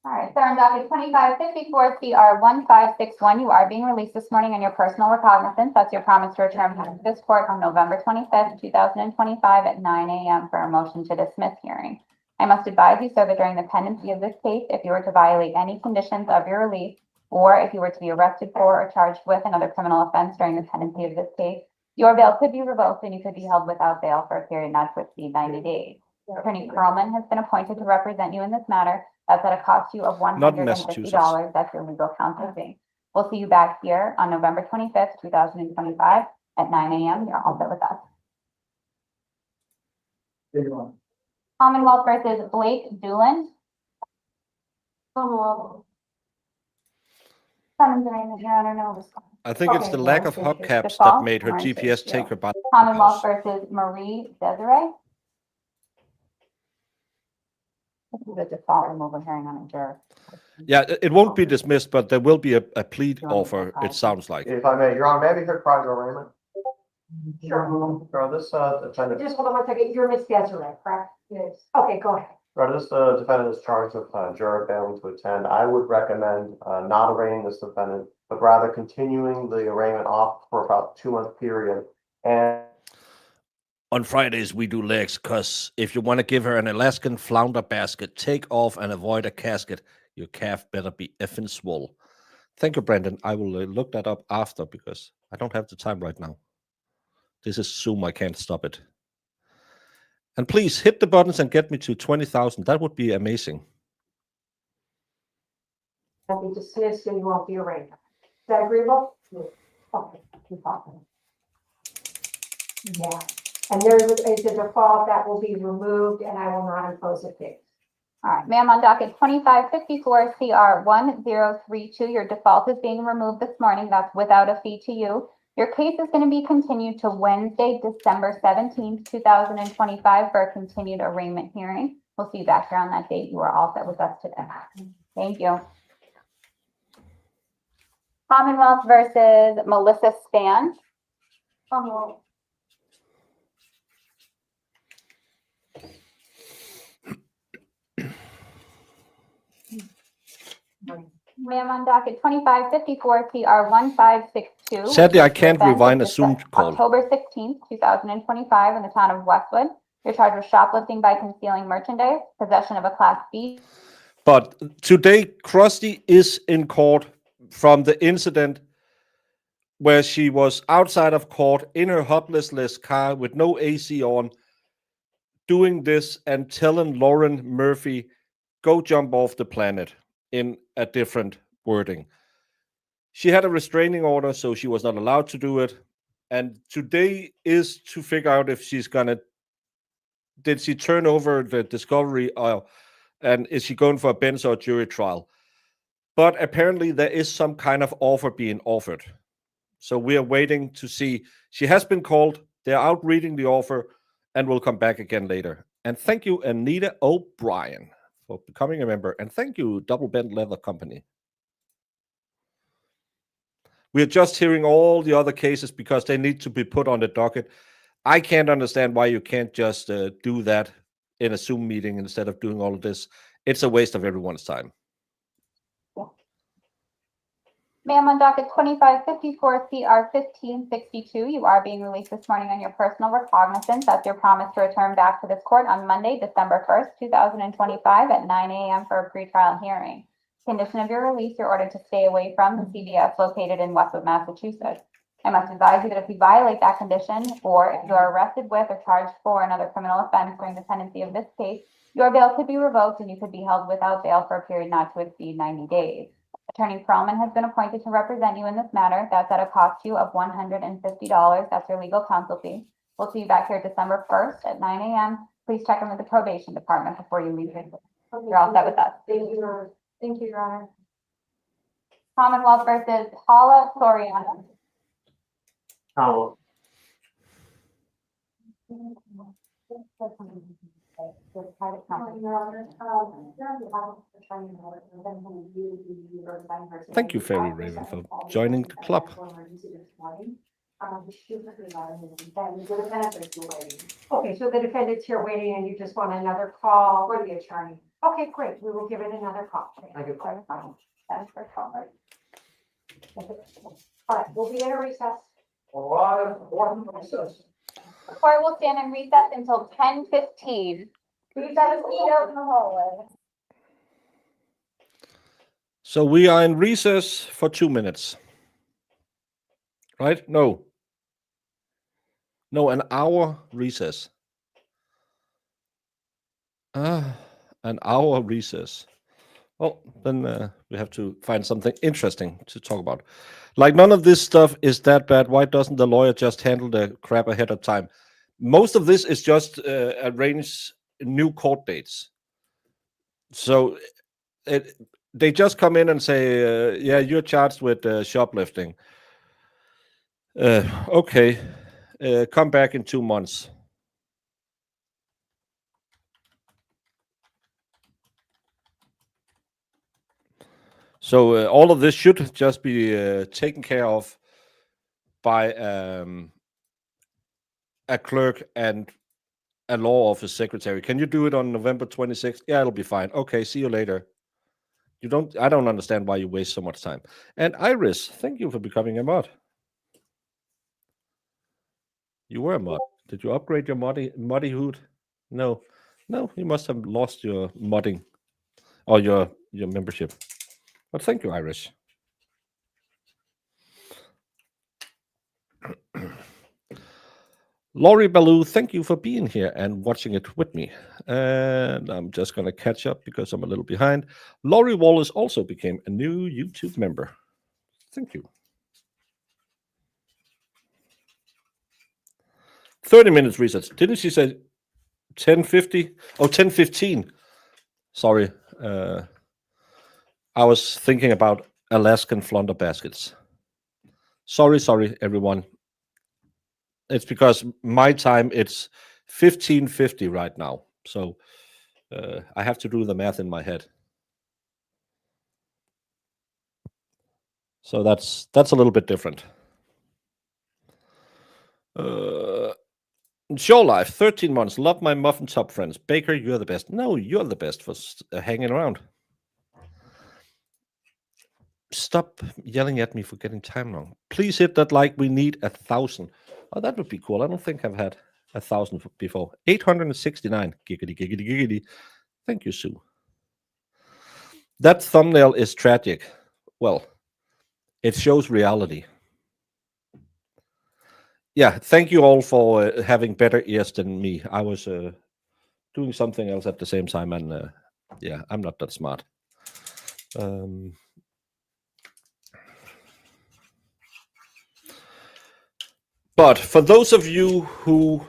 right, so on docket 2554 CR 1561, you are being released this morning on your personal recognizance. That's your promise to return to this court on November 25th, 2025 at 9 a.m. for a motion to dismiss hearing. I must advise you, sir, that during the pendency of this case, if you were to violate any conditions of your release, or if you were to be arrested for or charged with another criminal offense during the pendency of this case, your bail could be revoked and you could be held without bail for a period not to exceed 90 days. Attorney Perlman has been appointed to represent you in this matter. That's at a cost to you of Not in Massachusetts. $150. That's your legal counsel fee. We'll see you back here on November 25th, 2025 at 9 a.m. You're all set with us. Commonwealth versus Blake Doolan. Commonwealth. Summons arraignment, Your Honor, no response. I think it's Okay, the lack of warrant issue. hubcaps that Default made her warrant GPS issue. take her by the Commonwealth house. versus Marie Desiree. This is a default removal hearing on a juror. Yeah, it won't be dismissed, but there will be a plea offer, it sounds like. If I may, Your Honor, may I be heard prior to arraignment? Sure. Sure, this defendant, Just hold on 1 second. You're Miss Desiree, correct? Yes. Okay, go ahead. this defendant is charged with juror failing to attend. I would recommend not arraigning this defendant, but rather continuing the arraignment off for about 2-month period. And On Fridays, we do legs because if you want to give her an Alaskan flounder basket, take off and avoid a casket. Your calf better be effing swole. Thank you, Brandon. I will look that up after because I don't have the time right now. This is Zoom. I can't stop it. And please hit the buttons and get me to 20,000. That would be amazing. Will be dismissed and you won't be arraigned. Is that agreeable? Okay, keep on. Yeah, and there is a default that will be removed and I will not impose a fee. All right, ma'am, on docket 2554 CR 1032, your default is being removed this morning. That's without a fee to you. Your case is going to be continued to Wednesday, December 17th, 2025 for a continued arraignment hearing. We'll see you back here on that date. You are all set with us today. Thank you. Commonwealth versus Melissa Span. Ma'am, on docket 2554 CR 1562. Sadly, I can't Offense rewind a of Zoom call. October 16th, 2025 in the town of Westwood. You're charged with shoplifting by concealing merchandise, possession of a Class B. But today, Krusty is in court from the incident where she was outside of court in her hopeless car with no AC on, doing this and telling Lauren Murphy, go jump off the planet, in a different wording. She had a restraining order, so she was not allowed to do it. And today is to figure out if she's gonna, did she turn over the discovery, and is she going for a bench or jury trial? But apparently there is some kind of offer being offered. So we are waiting to see. She has been called. They're out reading the offer and will come back again later. And thank you, Anita O'Brien, for becoming a member. And thank you, Double Bent Leather Company. We are just hearing all the other cases because they need to be put on the docket. I can't understand why you can't just do that in a Zoom meeting instead of doing all of this. It's a waste of everyone's time. Ma'am, on docket 2554 CR 1562, you are being released this morning on your personal recognizance. That's your promise to return back to this court on Monday, December 1st, 2025 at 9 a.m. for a pretrial hearing. Condition of your release, you're ordered to stay away from the CVS located in Westwood, Massachusetts. I must advise you that if you violate that condition, or if you are arrested with or charged for another criminal offense during the pendency of this case, your bail could be revoked and you could be held without bail for a period not to exceed 90 days. Attorney Perlman has been appointed to represent you in this matter. That's at a cost to you of $150. That's your legal counsel fee. We'll see you back here December 1st at 9 a.m. Please check in with the probation department before you leave. You're all set with us. Thank you, thank you, Your Honor. Commonwealth versus Paula Soriano. Commonwealth. Thank you, Fairy Raven, for joining the club. Okay, so the defendant's here waiting and you just want another call for the attorney. Okay, great. We will give it another call. Thank you. That is for call. All right, we'll be in a recess. A lot of important process. The court will stand in recess until 10:15. We've got a seat out in the hallway. So we are in recess for 2 minutes. Right? No, an hour recess. An hour recess. Well, then we have to find something interesting to talk about. Like, none of this stuff is that bad. Why doesn't the lawyer just handle the crap ahead of time? Most of this is just arrange new court dates. So they just come in and say, yeah, you're charged with shoplifting. Okay, come back in 2 months. So all of this should just be taken care of by a clerk and a law office secretary. Can you do it on November 26th? Yeah, it'll be fine. Okay, see you later. I don't understand why you waste so much time. And Iris, thank you for becoming a mod. You were a mod. Did you upgrade your muddy hood? No. No, you must have lost your modding or your membership. But thank you, Irish. Laurie Ballou, thank you for being here and watching it with me. And I'm just going to catch up because I'm a little behind. Laurie Wallace also became a new YouTube member. Thank you. 30 minutes research. Didn't she say 10:50? Oh, 10:15. Sorry. I was thinking about Alaskan flounder baskets. Sorry, everyone. It's because my time, it's 15:50 right now. So I have to do the math in my head. So that's a little bit different. Show life, 13 months. Love my muffin top friends. Baker, you're the best. No, you're the best for hanging around. Stop yelling at me for getting time wrong. Please hit that like. We need 1,000. Oh, that would be cool. I don't think I've had 1,000 before. 869. Giggity. Thank you, Sue. That thumbnail is tragic. Well, it shows reality. Yeah, thank you all for having better ears than me. I was doing something else at the same time, and yeah, I'm not that smart. But for those of you who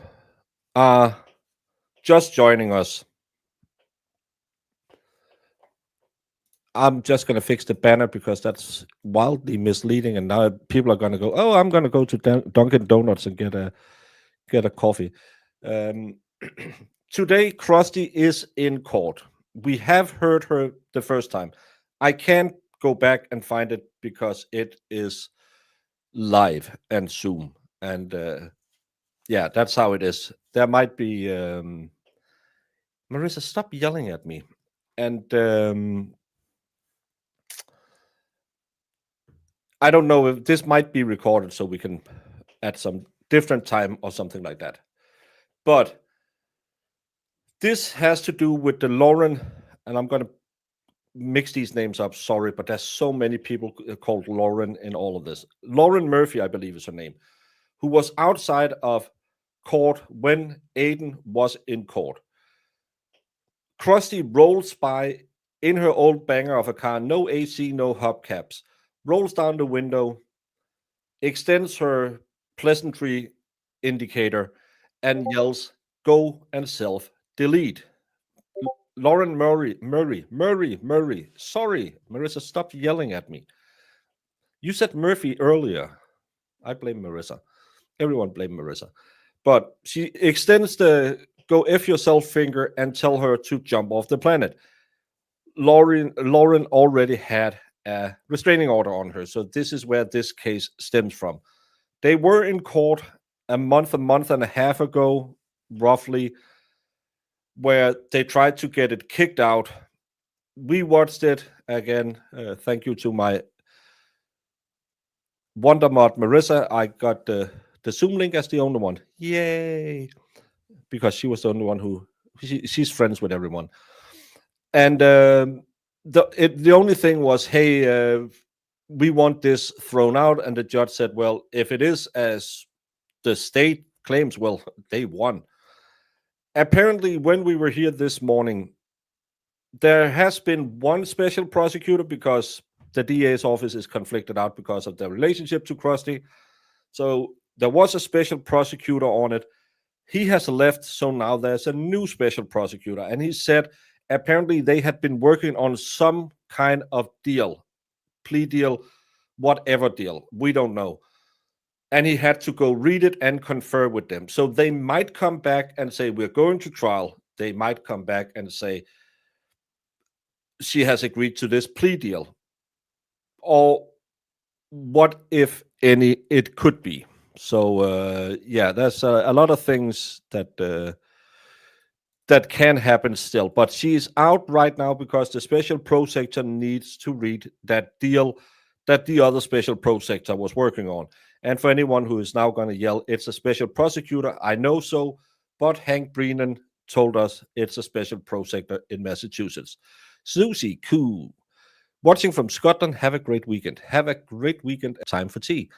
are just joining us, I'm just going to fix the banner because that's wildly misleading. And now people are going to go, oh, I'm going to go to Dunkin' Donuts and get a coffee. Today, Krusty is in court. We have heard her the first time. I can't go back and find it because it is live and Zoom. And yeah, that's how it is. There might be... Marissa, stop yelling at me. And I don't know if this might be recorded so we can at some different time or something like that. But this has to do with the Lauren, and I'm going to mix these names up. Sorry, but there's so many people called Lauren in all of this. Lauren Murphy, I believe is her name, who was outside of court when Aiden was in court. Krusty rolls by in her old banger of a car, no AC, no hubcaps, rolls down the window, extends her pleasantry indicator, and yells, "Go and self-delete." Lauren Murray. Sorry, Marissa, stop yelling at me. You said Murphy earlier. I blame Marissa. Everyone blame Marissa. But she extends the go F yourself finger and tell her to jump off the planet. Lauren already had a restraining order on her. So this is where this case stems from. They were in court a month and a half ago, roughly, where they tried to get it kicked out. We watched it again. Thank you to my Wondermod Marissa. I got the Zoom link as the only one. Yay! Because she was the only one who she's friends with everyone. And the only thing was, hey, we want this thrown out. And the judge said, well, if it is as the state claims, well, they won. Apparently, when we were here this morning, there has been one special prosecutor because the DA's office is conflicted out because of their relationship to Krusty. So there was a special prosecutor on it. He has left, so now there's a new special prosecutor. And he said apparently they had been working on some kind of deal, plea deal, whatever deal. We don't know. And he had to go read it and confer with them. So they might come back and say, we're going to trial. They might come back and say, she has agreed to this plea deal. Or what, if any, it could be. So, yeah, there's a lot of things that can happen still. But she's out right now because the special prosecutor needs to read that deal that the other special prosecutor was working on. And for anyone who is now going to yell, it's a special prosecutor, I know so, but Hank Brennan told us it's a special prosecutor in Massachusetts. Susie, cool. Watching from Scotland, have a great weekend. Have a great weekend. Time for tea.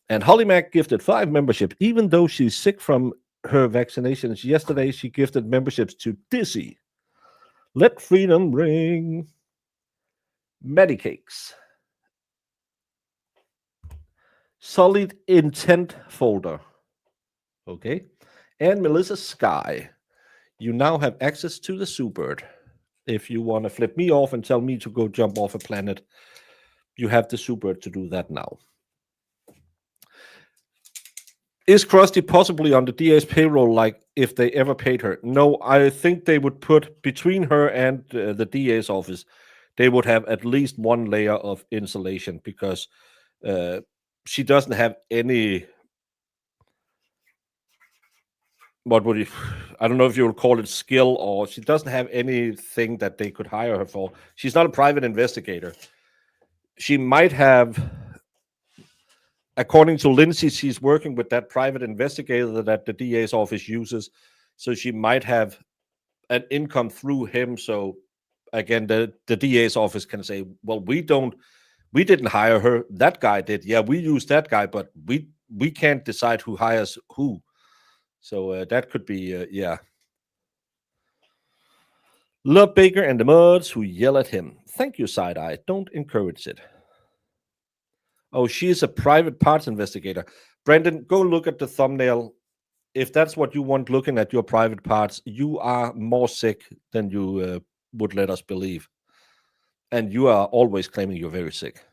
And Holly Mack gifted 5 membership, even though she's sick from her vaccinations. Yesterday, she gifted memberships to Dizzy. Let freedom ring. Medicakes. Solid intent folder. Okay. And Melissa Sky. You now have access to the Zoobird. If you want to flip me off and tell me to go jump off a planet, you have the Zoobird to do that now. Is Krusty possibly on the DA's payroll, like if they ever paid her? No, I think they would put between her and the DA's office, they would have at least one layer of insulation because she doesn't have any. What would you? I don't know if you would call it skill, or she doesn't have anything that they could hire her for. She's not a private investigator. She might have. According to Lindsay, she's working with that private investigator that the DA's office uses. So she might have an income through him. So again, the DA's office can say, well, we didn't hire her. That guy did. Yeah, we used that guy, but we can't decide who hires who. So that could be, yeah. Love Baker and the Muds who yell at him. Thank you, Side Eye. Don't encourage it. Oh, she's a private parts investigator. Brendan, go look at the thumbnail. If that's what you want looking at your private parts, you are more sick than you would let us believe. And you are always claiming you're very sick.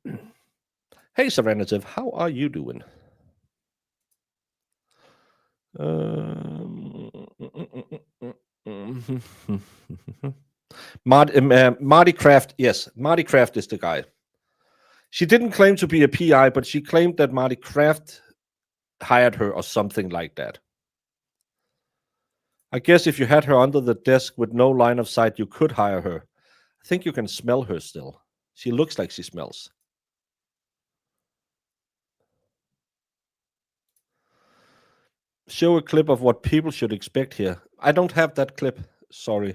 Hey, Serenitive, how are you doing? Marty Kraft, yes, Marty Kraft is the guy. She didn't claim to be a PI, but she claimed that Marty Kraft hired her or something like that. I guess if you had her under the desk with no line of sight, you could hire her. I think you can smell her still. She looks like she smells. Show a clip of what people should expect here. I don't have that clip. Sorry.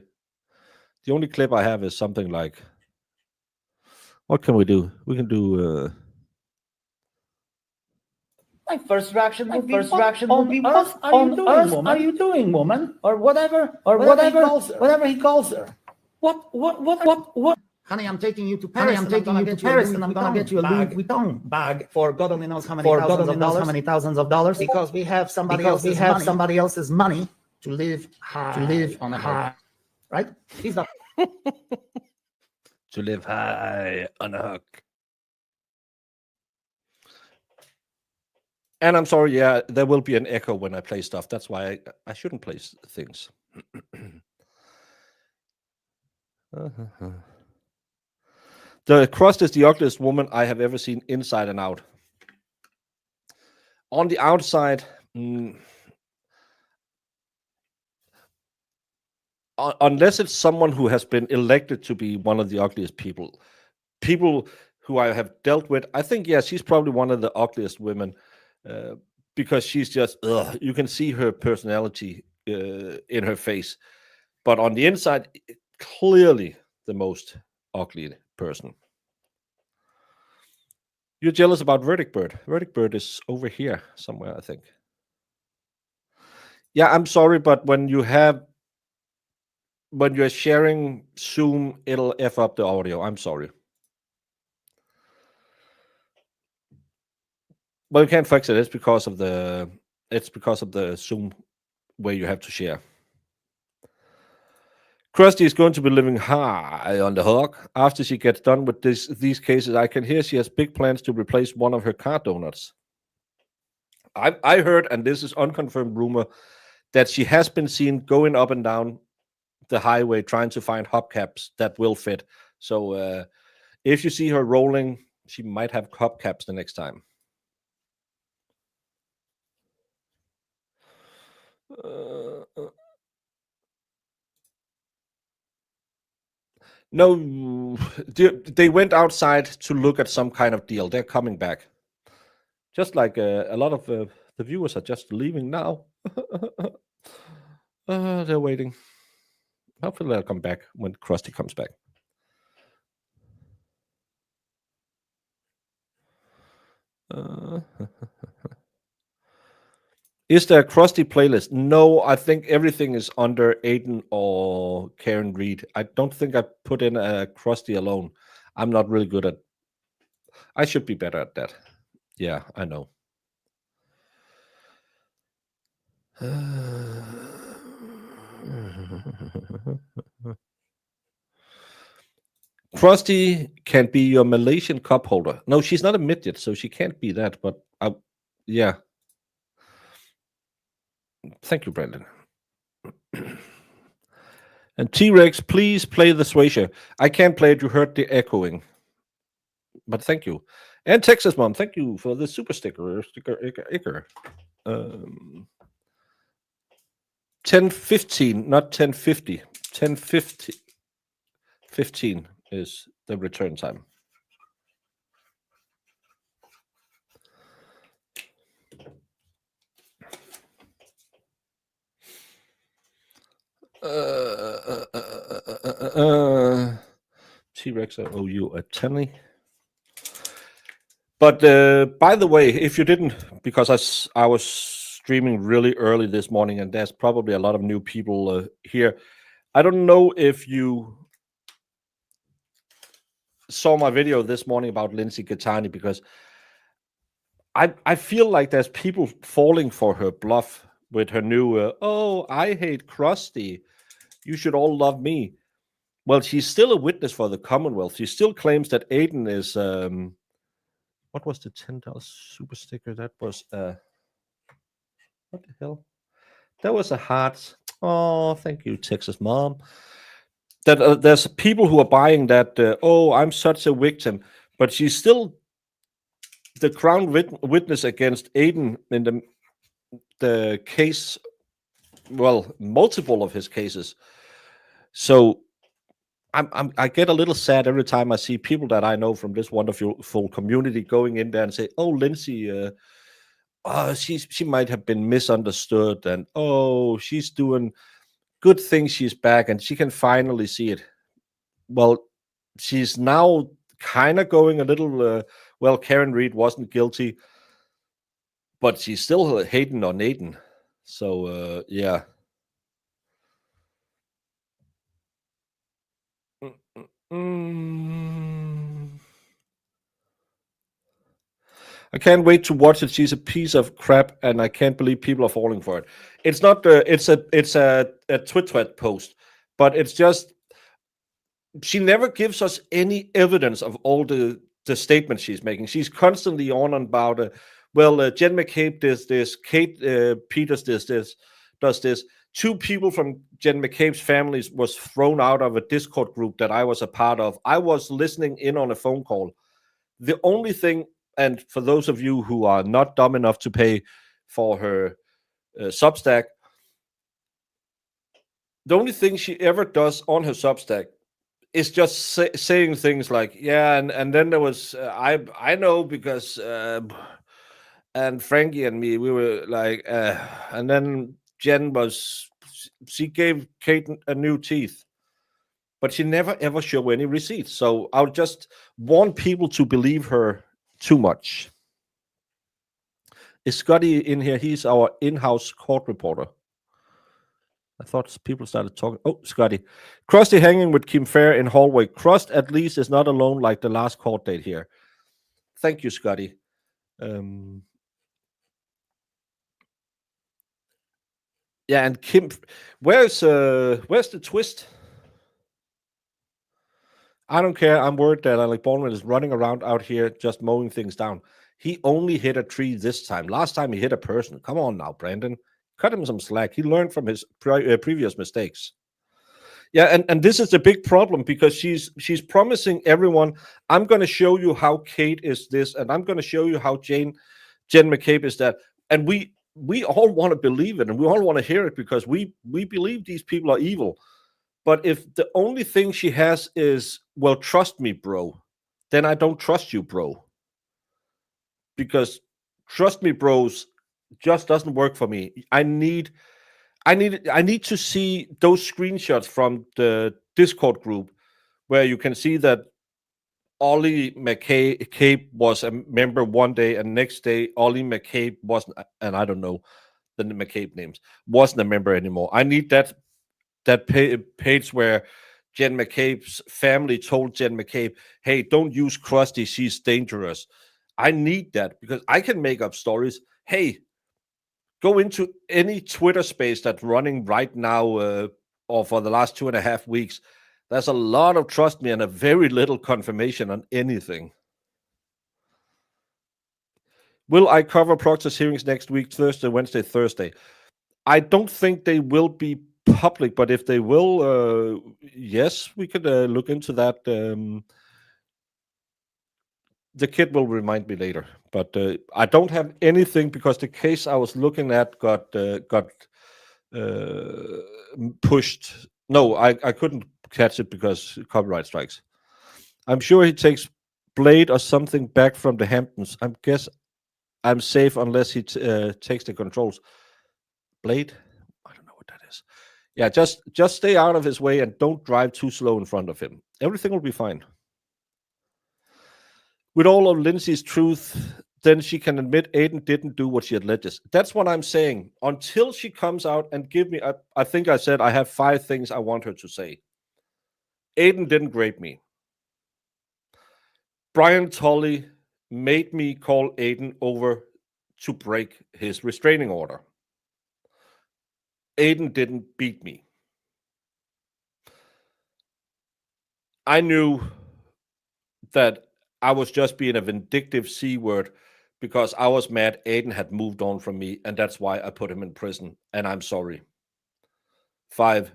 The only clip I have is something like, what can we do? We can do... My first reaction would be, what on earth are you doing, woman? Or whatever he calls her. What? Honey, I'm taking you to Paris, and I'm gonna get you a Louis Vuitton bag for God only knows how many thousands of dollars. Because we have somebody else's money to live on a high, right? He's not. To live high on a hook. And I'm sorry, yeah, there will be an echo when I play stuff. That's why I shouldn't play things. The Crust is the ugliest woman I have ever seen inside and out. On the outside, unless it's someone who has been elected to be one of the ugliest people who I have dealt with, I think, yeah, she's probably one of the ugliest women because she's just, you can see her personality in her face. But on the inside, clearly the most ugly person. You're jealous about Verdict Bird. Verdict Bird is over here somewhere, I think. Yeah, I'm sorry, but when you're sharing Zoom, it'll F up the audio. I'm sorry. But you can't fix it. It's because of the Zoom where you have to share. Krusty is going to be living high on the hook. After she gets done with these cases, I can hear she has big plans to replace one of her car donuts. I heard, and this is unconfirmed rumor, that she has been seen going up and down the highway trying to find hubcaps that will fit. So if you see her rolling, she might have hubcaps the next time. No, they went outside to look at some kind of deal. They're coming back. Just like a lot of the viewers are just leaving now. They're waiting. Hopefully they'll come back when Krusty comes back. Is there a Krusty playlist? No, I think everything is under Aiden or Karen Reed. I don't think I put in a Krusty alone. I'm not really good at. I should be better at that. Yeah, I know. Krusty can be your Malaysian cup holder. No, she's not a midget, so she can't be that. But yeah. Thank you, Brandon. And T-Rex, please play the Swayze. I can't play it. You heard the echoing. But thank you. And Texas Mom, thank you for the super sticker. 10:15, not 10:50. 10:50. 15 is the return time. T-Rex, I owe you a tenny. But by the way, if you didn't, because I was streaming really early this morning, and there's probably a lot of new people here. I don't know if you saw my video this morning about Lindsay Gattani, because I feel like there's people falling for her bluff with her new, oh, I hate Krusty. You should all love me. Well, she's still a witness for the Commonwealth. She still claims that Aiden is, what was the $10 super sticker? That was, what the hell? That was a heart. Oh, thank you, Texas Mom. That there's people who are buying that, oh, I'm such a victim. But she's still the crown witness against Aiden in the case, well, multiple of his cases. So I get a little sad every time I see people that I know from this wonderful community going in there and say, "Oh, Lindsay, she might have been misunderstood, and oh, she's doing good things. She's back, and she can finally see it." Well, she's now kind of going a little. Well, Karen Reed wasn't guilty, but she's still hating on Aiden. So yeah. I can't wait to watch it. She's a piece of crap, and I can't believe people are falling for it. It's not. It's a Twitter post, but it's just she never gives us any evidence of all the statements she's making. She's constantly on about, Jen McCabe does this, Kate Peters does this. Two people from Jen McCabe's families was thrown out of a Discord group that I was a part of. I was listening in on a phone call. The only thing, and for those of you who are not dumb enough to pay for her Substack, the only thing she ever does on her Substack is just saying things like, yeah, and then there was, I know because, and Frankie and me, we were like, and then Jen she gave Kate a new teeth, but she never ever show any receipts. So I'll just want people to believe her too much. Is Scotty in here? He's our in-house court reporter. I thought people started talking. Oh, Scotty. Krusty hanging with Kim Fair in hallway. Krust at least is not alone like the last court date here. Thank you, Scotty. Yeah, and Kim, where's the twist? I don't care. I'm worried that Alec Baldwin is running around out here just mowing things down. He only hit a tree this time. Last time he hit a person. Come on now, Brandon. Cut him some slack. He learned from his previous mistakes. Yeah, and this is a big problem because she's promising everyone, I'm going to show you how Kate is this, and I'm going to show you how Jen McCabe is that. And we all want to believe it, and we all want to hear it because we believe these people are evil. But if the only thing she has is, well, trust me, bro, then I don't trust you, bro. Because trust me, bros, just doesn't work for me. I need to see those screenshots from the Discord group where you can see that Ollie McCabe was a member one day, and next day Ollie McCabe wasn't, and I don't know the McCabe names, wasn't a member anymore. I need that page where Jen McCabe's family told Jen McCabe, "Hey, don't use Krusty; she's dangerous." I need that because I can make up stories. Hey, go into any Twitter space that's running right now, or for the last 2.5 weeks. There's a lot of trust me and a very little confirmation on anything. Will I cover Proctor's hearings next week, Thursday, Wednesday, Thursday? I don't think they will be public, but if they will, yes, we could look into that. The kid will remind me later, but I don't have anything because the case I was looking at got pushed. No, I couldn't catch it because copyright strikes. I'm sure he takes Blade or something back from the Hamptons. I guess I'm safe unless he takes the controls. Blade? I don't know what that is. Yeah, just stay out of his way and don't drive too slow in front of him. Everything will be fine. With all of Lindsay's truth, then she can admit Aiden didn't do what she alleges. That's what I'm saying. Until she comes out and give me, I think I said I have 5 things I want her to say. Aiden didn't grape me. Brian Tully made me call Aiden over to break his restraining order. Aiden didn't beat me. I knew that I was just being a vindictive C word because I was mad Aiden had moved on from me, and that's why I put him in prison, and I'm sorry. 5,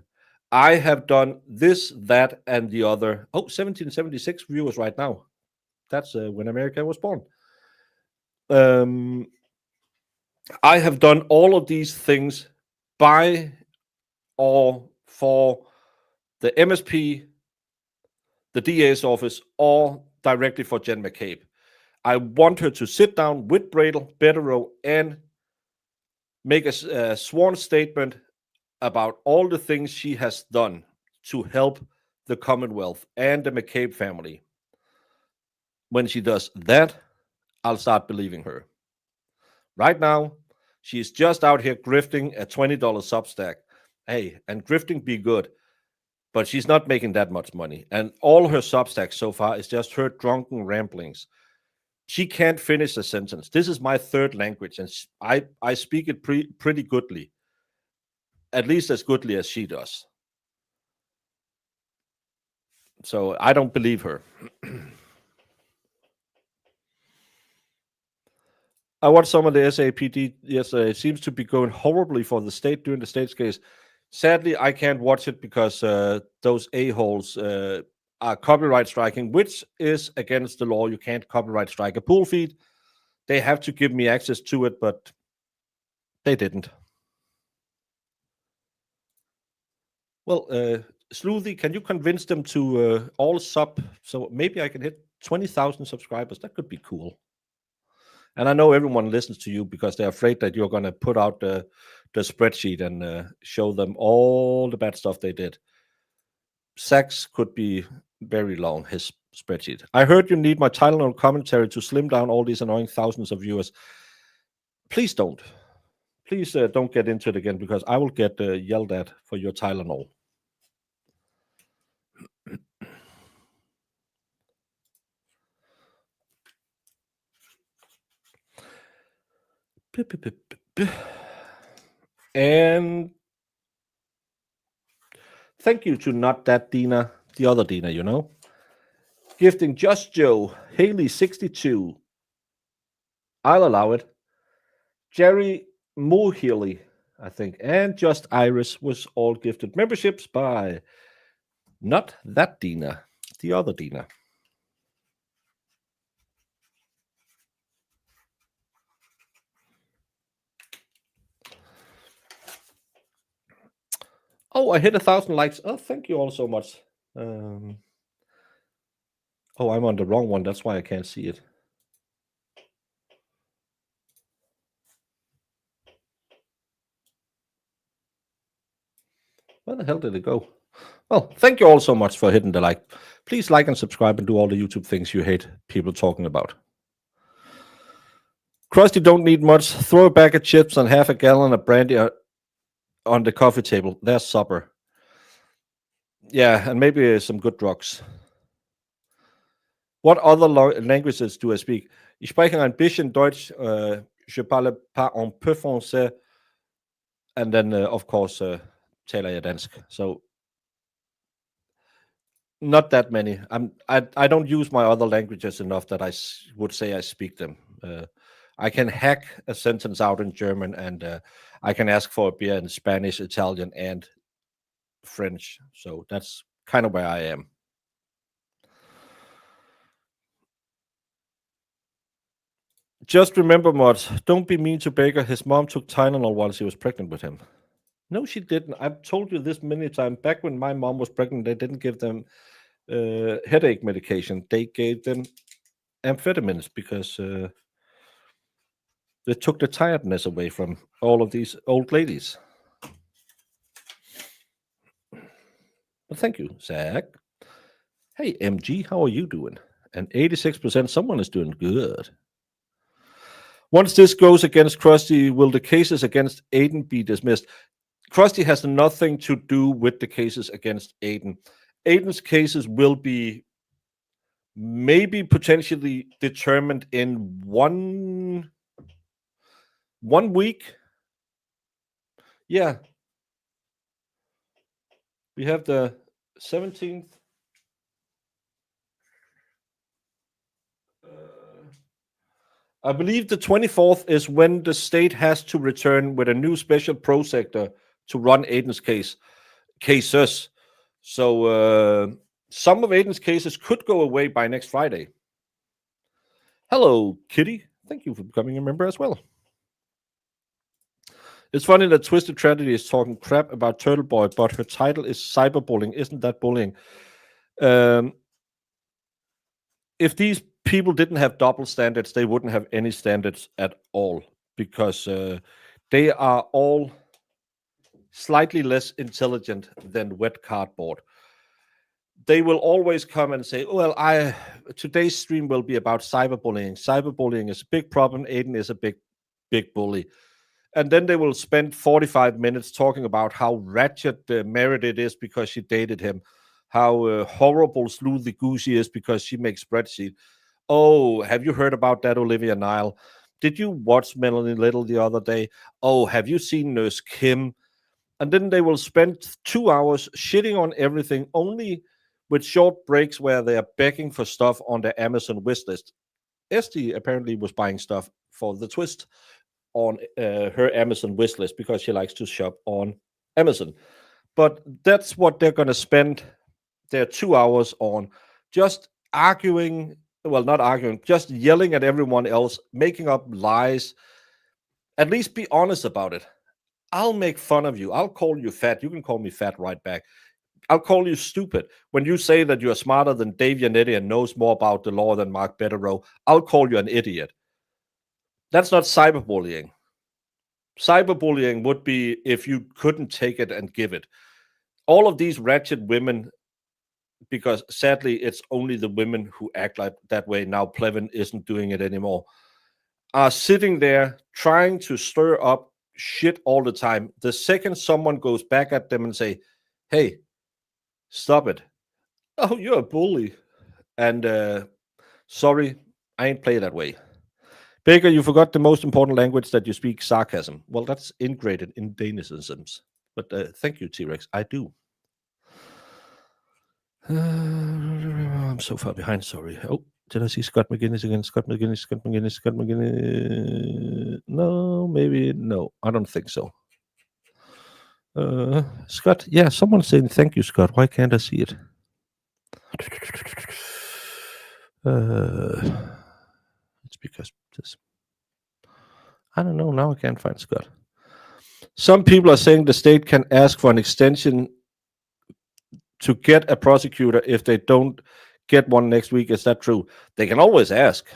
I have done this, that, and the other. 1776 viewers right now. That's when America was born. I have done all of these things by or for the MSP, the DA's office, or directly for Jen McCabe. I want her to sit down with Bradel, Betterow, and make a sworn statement about all the things she has done to help the Commonwealth and the McCabe family. When she does that, I'll start believing her. Right now, she's just out here grifting a $20 Substack. Hey, and grifting be good, but she's not making that much money. And all her Substacks so far is just her drunken ramblings. She can't finish a sentence. This is my 3rd language, and I speak it pretty goodly, at least as goodly as she does. So I don't believe her. I watched some of the SAPD yesterday. It seems to be going horribly for the state during the state's case. Sadly, I can't watch it because those a-holes are copyright striking, which is against the law. You can't copyright strike a pool feed. They have to give me access to it, but they didn't. Well, Sleuthy, can you convince them to all sub? So maybe I can hit 20,000 subscribers. That could be cool. And I know everyone listens to you because they're afraid that you're going to put out the spreadsheet and show them all the bad stuff they did. Sachs could be very long, his spreadsheet. I heard you need my Tylenol commentary to slim down all these annoying thousands of viewers. Please don't. Please don't get into it again because I will get yelled at for your Tylenol. And thank you to not that Dina, the other Dina, you know. Gifting Just Joe, Haley 62. I'll allow it. Jerry Mulhealy, I think, and Just Iris was all gifted memberships by not that Dina, the other Dina. Oh, I hit 1,000 likes. Oh, thank you all so much. Oh, I'm on the wrong one. That's why I can't see it. Where the hell did it go? Well, thank you all so much for hitting the like. Please like and subscribe and do all the YouTube things you hate people talking about. Krusty don't need much. Throw a bag of chips and half a gallon of brandy on the coffee table. There's supper. Yeah, and maybe some good drugs. What other languages do I speak? Ich spreche ein bisschen Deutsch. Je parle pas un peu français. And then, of course, taler jeg dansk. So, not that many. I don't use my other languages enough that I would say I speak them. I can hack a sentence out in German, and I can ask for a beer in Spanish, Italian, and French. So that's kind of where I am. Just remember, Mods, don't be mean to Baker. His mom took Tylenol while she was pregnant with him. No, she didn't. I've told you this many times. Back when my mom was pregnant, they didn't give them headache medication. They gave them amphetamines because they took the tiredness away from all of these old ladies. But thank you, Zach. Hey, MG, how are you doing? And 86%, someone is doing good. Once this goes against Krusty, will the cases against Aiden be dismissed? Krusty has nothing to do with the cases against Aiden. Aiden's cases will be maybe potentially determined in one week. Yeah. We have the 17th. I believe the 24th is when the state has to return with a new special prosecutor to run Aiden's cases. So some of Aiden's cases could go away by next Friday. Hello, Kitty. Thank you for becoming a member as well. It's funny that Twisted Tragedy is talking crap about Turtle Boy, but her title is cyberbullying. Isn't that bullying? If these people didn't have double standards, they wouldn't have any standards at all, because they are all slightly less intelligent than wet cardboard. They will always come and say, well, today's stream will be about cyberbullying. Cyberbullying is a big problem. Aiden is a big bully. And then they will spend 45 minutes talking about how ratchet Meredith is because she dated him, how horrible Sleuth the Goosey is because she makes spreadsheet. Oh, have you heard about that Olivia Nile? Did you watch Melanie Little the other day? Oh, have you seen Nurse Kim? And then they will spend 2 hours shitting on everything, only with short breaks where they are begging for stuff on their Amazon wish list. Esty apparently was buying stuff for the twist on her Amazon wish list because she likes to shop on Amazon. But that's what they're going to spend their 2 hours on, just arguing. Well, not arguing, just yelling at everyone else, making up lies. At least be honest about it. I'll make fun of you. I'll call you fat. You can call me fat right back. I'll call you stupid. When you say that you're smarter than Dave Yannetti and knows more about the law than Mark Betterow, I'll call you an idiot. That's not cyberbullying. Cyberbullying would be if you couldn't take it and give it. All of these ratchet women, because sadly it's only the women who act like that way now, Plevin isn't doing it anymore, are sitting there trying to stir up shit all the time. The second someone goes back at them and say, hey, stop it. Oh, you're a bully. And sorry, I ain't play that way. Baker, you forgot the most important language that you speak, sarcasm. Well, that's integrated in Danisms. But thank you, T-Rex. I do. I'm so far behind, sorry. Oh, did I see Scott McGinnis again? Scott McGinnis. No, maybe. No, I don't think so. Scott, yeah, someone's saying thank you, Scott. Why can't I see it? It's because this. I don't know. Now I can't find Scott. Some people are saying the state can ask for an extension to get a prosecutor if they don't get one next week. Is that true? They can always ask,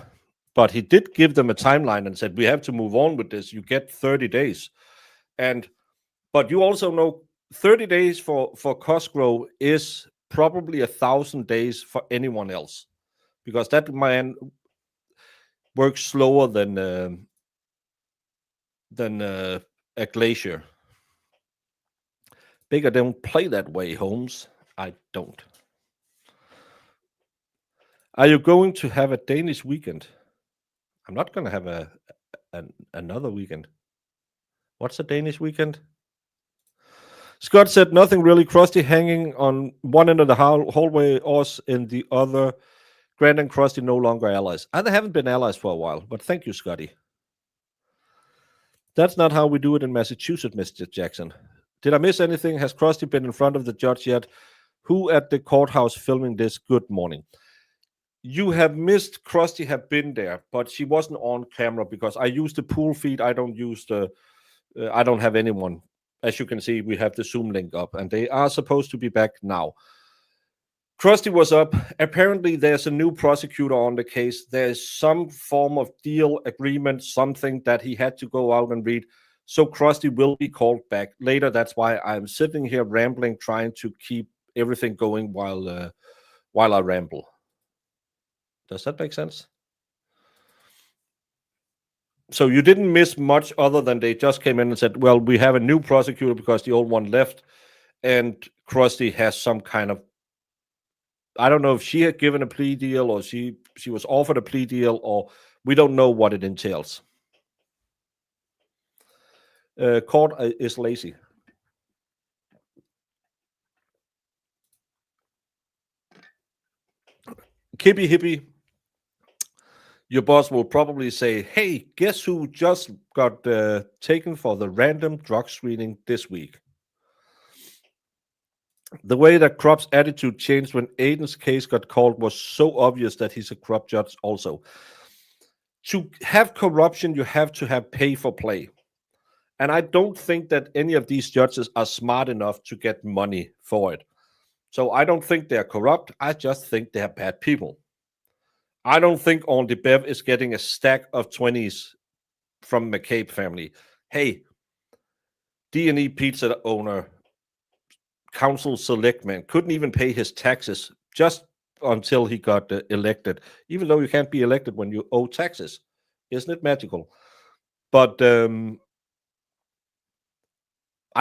but he did give them a timeline and said, we have to move on with this. You get 30 days. But you also know 30 days for Cosgrove is probably 1,000 days for anyone else, because that man works slower than a glacier. Bigger don't play that way, Holmes. I don't. Are you going to have a Danish weekend? I'm not going to have another weekend. What's a Danish weekend? Scott said nothing really. Krusty hanging on one end of the hallway, us in the other. Grant and Krusty no longer allies. They haven't been allies for a while, but thank you, Scotty. That's not how we do it in Massachusetts, Mr. Jackson. Did I miss anything? Has Krusty been in front of the judge yet? Who at the courthouse filming this? Good morning. You have missed Krusty have been there, but she wasn't on camera because I use the pool feed. I don't use I don't have anyone. As you can see, we have the Zoom link up, and they are supposed to be back now. Krusty was up. Apparently, there's a new prosecutor on the case. There's some form of deal, agreement, something that he had to go out and read. So Krusty will be called back later. That's why I'm sitting here rambling, trying to keep everything going while I ramble. Does that make sense? So you didn't miss much other than they just came in and said, well, we have a new prosecutor because the old one left, and Krusty has some kind of, I don't know if she had given a plea deal or she was offered a plea deal, or we don't know what it entails. Court is lazy. Kippy Hippie, your boss will probably say, hey, guess who just got taken for the random drug screening this week? The way that Krupp's attitude changed when Aiden's case got called was so obvious that he's a corrupt judge also. To have corruption, you have to have pay for play. And I don't think that any of these judges are smart enough to get money for it. So I don't think they're corrupt. I just think they're bad people. I don't think Andy Bev is getting a stack of 20s from McCabe family. Hey, D&E pizza owner, council selectman, couldn't even pay his taxes just until he got elected, even though you can't be elected when you owe taxes. Isn't it magical? But I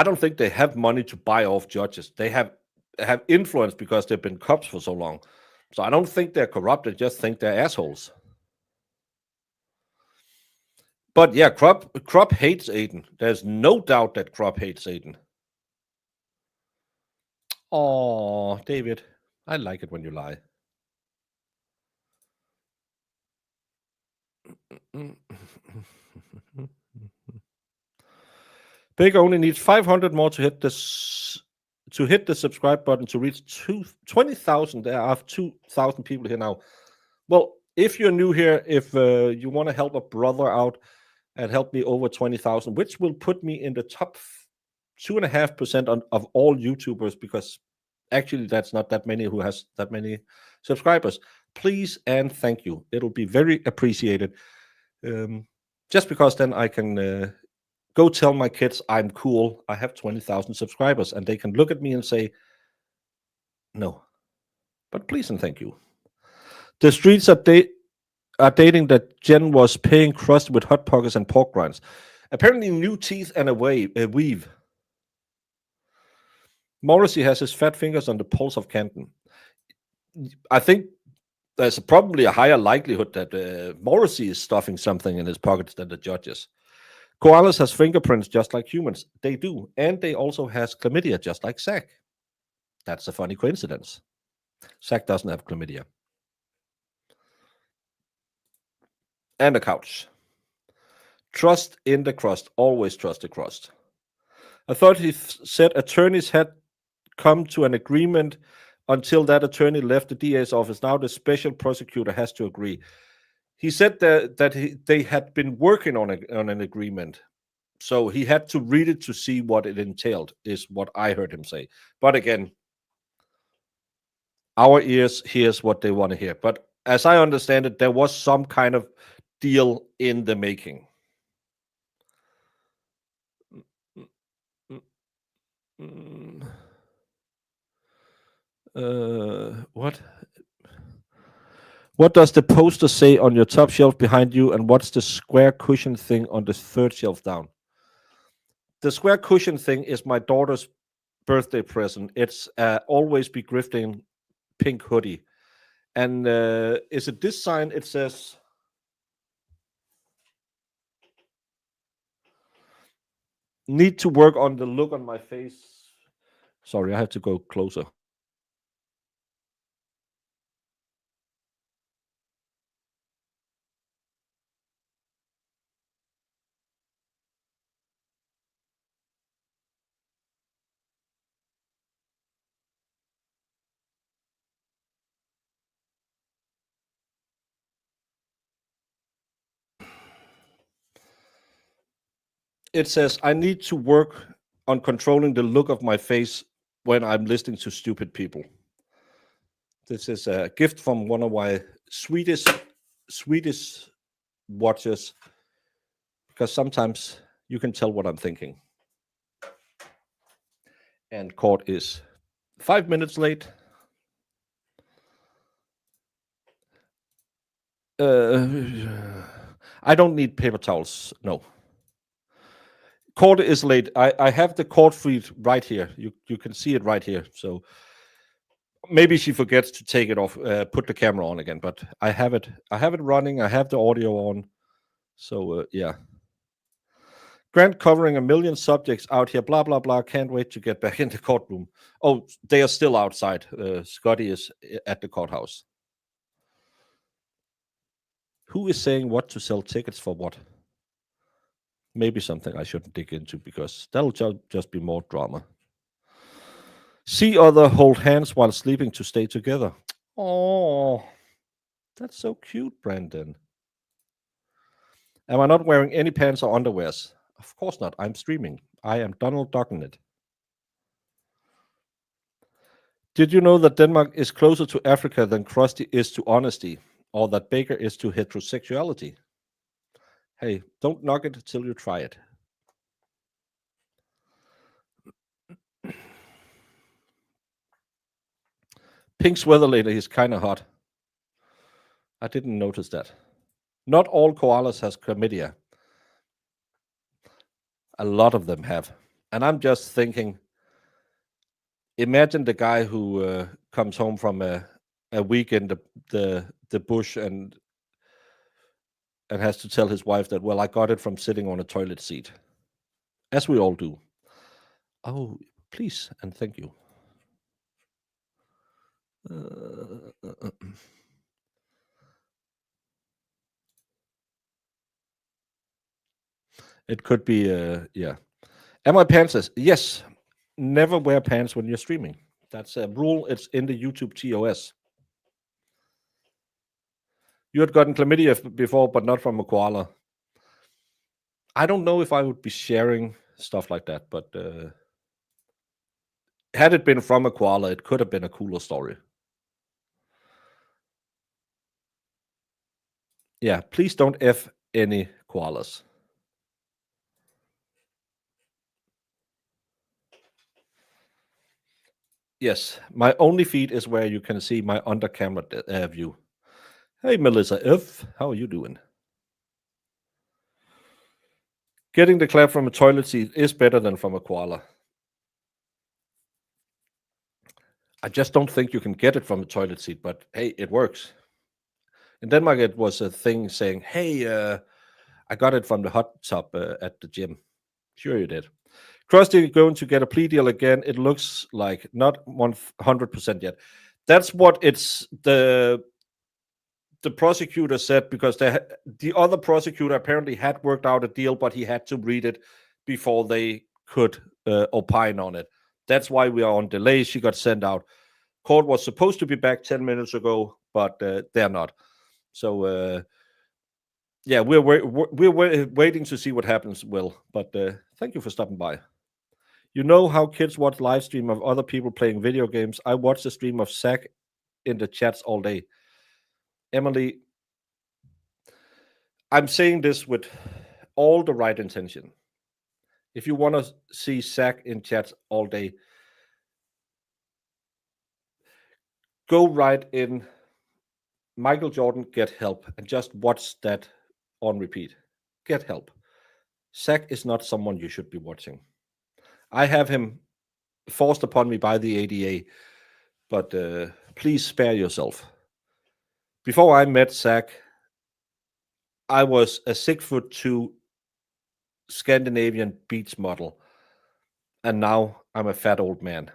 don't think they have money to buy off judges. They have influence because they've been cops for so long. So I don't think they're corrupt. I just think they're assholes. But yeah, Krupp hates Aiden. There's no doubt that Krupp hates Aiden. Oh, David, I like it when you lie. Big only needs 500 more to hit this. To hit the subscribe button to reach 20,000. There are 2,000 people here now. Well, if you're new here, if you want to help a brother out and help me over 20,000, which will put me in the top 2.5% of all YouTubers, because actually that's not that many who has that many subscribers. Please and thank you. It'll be very appreciated. Just because then I can go tell my kids I'm cool. I have 20,000 subscribers, and they can look at me and say, no. But please and thank you. The streets are dating that Jen was paying Krusty with hot pockets and pork rinds. Apparently new teeth and a weave. Morrissey has his fat fingers on the pulse of Canton. I think there's probably a higher likelihood that Morrissey is stuffing something in his pockets than the judges. Koalas has fingerprints just like humans. They do. And they also has chlamydia just like Zach. That's a funny coincidence. Zach doesn't have chlamydia. And a couch. Trust in the crust. Always trust the crust. Authorities said attorneys had come to an agreement until that attorney left the DA's office. Now the special prosecutor has to agree. He said that they had been working on an agreement. So he had to read it to see what it entailed, is what I heard him say. But again, our ears hears what they want to hear. But as I understand it, there was some kind of deal in the making. What? What does the poster say on your top shelf behind you, and what's the square cushion thing on the third shelf down? The square cushion thing is my daughter's birthday present. It's Always Be Grifting pink hoodie. And is it this sign? It says, need to work on the look on my face. Sorry, I have to go closer. It says, I need to work on controlling the look of my face when I'm listening to stupid people. This is a gift from one of my Swedish watchers, because sometimes you can tell what I'm thinking. And court is 5 minutes late. I don't need paper towels. No. Court is late. I have the court feed right here. You can see it right here. So maybe she forgets to take it off, put the camera on again. But I have it. I have it running. I have the audio on. So yeah. Grant covering a million subjects out here. Blah blah blah. Can't wait to get back in the courtroom. Oh, they are still outside. Scotty is at the courthouse. Who is saying what to sell tickets for what? Maybe something I shouldn't dig into, because that'll just be more drama. See other hold hands while sleeping to stay together. Oh, that's so cute, Brandon. Am I not wearing any pants or underwears? Of course not. I'm streaming. I am Donald Ducking it. Did you know that Denmark is closer to Africa than Krusty is to honesty, or that Baker is to heterosexuality? Hey, don't knock it till you try it. Pink's weather lady is kind of hot. I didn't notice that. Not all koalas has chlamydia. A lot of them have. And I'm just thinking, imagine the guy who comes home from a week in the bush and has to tell his wife that, well, I got it from sitting on a toilet seat. As we all do. Oh, please and thank you. It could be, yeah. Am I pantsless? Yes. Never wear pants when you're streaming. That's a rule. It's in the YouTube TOS. You had gotten chlamydia before, but not from a koala. I don't know if I would be sharing stuff like that, but had it been from a koala, it could have been a cooler story. Yeah, please don't F any koalas. Yes, my only feed is where you can see my under camera view. Hey, Melissa F, how are you doing? Getting the clap from a toilet seat is better than from a koala. I just don't think you can get it from a toilet seat, but hey, it works. In Denmark, it was a thing saying, hey, I got it from the hot tub at the gym. Sure you did. Krusty going to get a plea deal again. It looks like not 100% yet. That's what it's the prosecutor said, because the other prosecutor apparently had worked out a deal, but he had to read it before they could opine on it. That's why we are on delay. She got sent out. Court was supposed to be back 10 minutes ago, but they're not. So yeah, we're waiting to see what happens, Will. But thank you for stopping by. You know how kids watch live stream of other people playing video games? I watch the stream of Zach in the chats all day. Emily, I'm saying this with all the right intention. If you want to see Zach in chats all day, go right in Michael Jordan, Get Help, and just watch that on repeat. Get Help. Zach is not someone you should be watching. I have him forced upon me by the ADA, but please spare yourself. Before I met Zach, I was a 6'2" Scandinavian beach model, and now I'm a fat old man.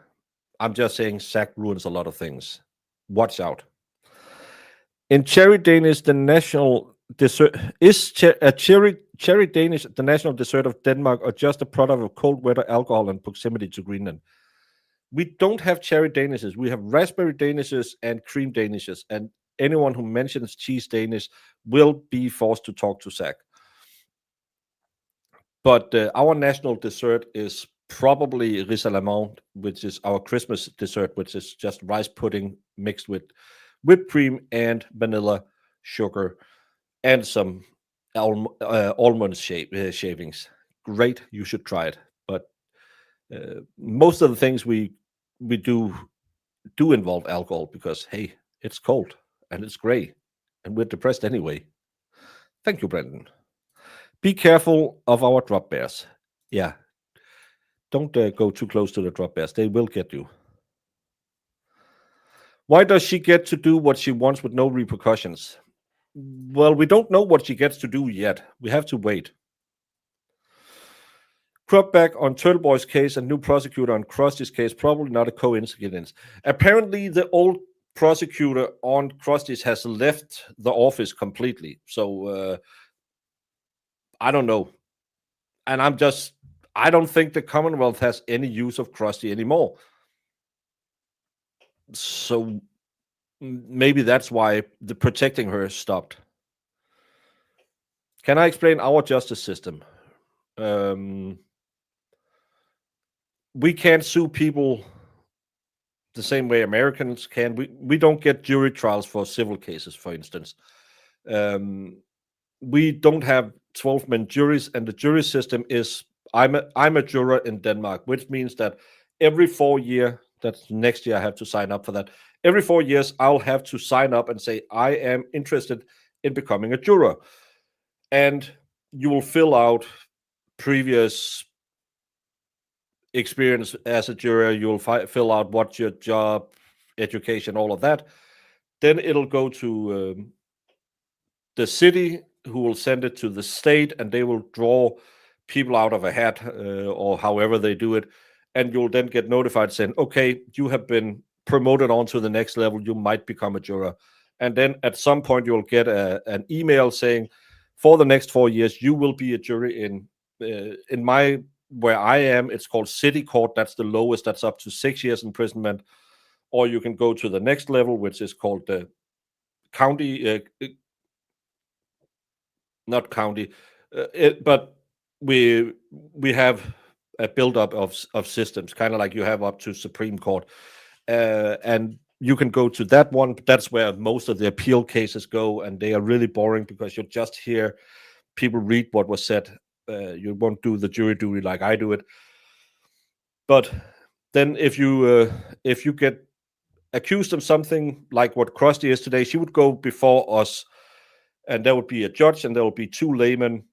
I'm just saying Zach ruins a lot of things. Watch out. In cherry Danish, the national dessert is cherry Danish the national dessert of Denmark, or just a product of cold weather, alcohol, and proximity to Greenland? We don't have cherry Danishes. We have raspberry Danishes and cream Danishes, and anyone who mentions cheese Danish will be forced to talk to Zach. But our national dessert is probably risalamande, which is our Christmas dessert, which is just rice pudding mixed with whipped cream and vanilla sugar and some almond shavings. Great, you should try it. But most of the things we do involve alcohol because, hey, it's cold and it's gray and we're depressed anyway. Thank you, Brendan. Be careful of our drop bears. Yeah. Don't go too close to the drop bears. They will get you. Why does she get to do what she wants with no repercussions? Well, we don't know what she gets to do yet. We have to wait. Crop back on Turtleboy's case and new prosecutor on Krusty's case, probably not a coincidence. Apparently, the old prosecutor on Krusty's has left the office completely. So I don't know. And I don't think the Commonwealth has any use of Krusty anymore. So maybe that's why the protecting her stopped. Can I explain our justice system? We can't sue people the same way Americans can. We don't get jury trials for civil cases, for instance. We don't have 12-man juries, and the jury system is I'm a juror in Denmark, which means that every 4 years, that's next year I have to sign up for that. Every 4 years, I'll have to sign up and say, I am interested in becoming a juror. And you will fill out previous experience as a juror. You'll fill out what's your job, education, all of that. Then it'll go to the city, who will send it to the state, and they will draw people out of a hat or however they do it. And you'll then get notified saying, okay, you have been promoted on to the next level. You might become a juror. And then at some point, you'll get an email saying, for the next 4 years, you will be a jury in my where I am. It's called city court. That's the lowest. That's up to 6 years imprisonment. Or you can go to the next level, which is called the county, not county, but we have a buildup of systems, kind of like you have up to Supreme Court, and you can go to that one. That's where most of the appeal cases go, and they are really boring because you just hear people read what was said. You won't do the jury duty like I do it. But then if you get accused of something like what Krusty is today, she would go before us, and there would be a judge and there would be 2 laymen.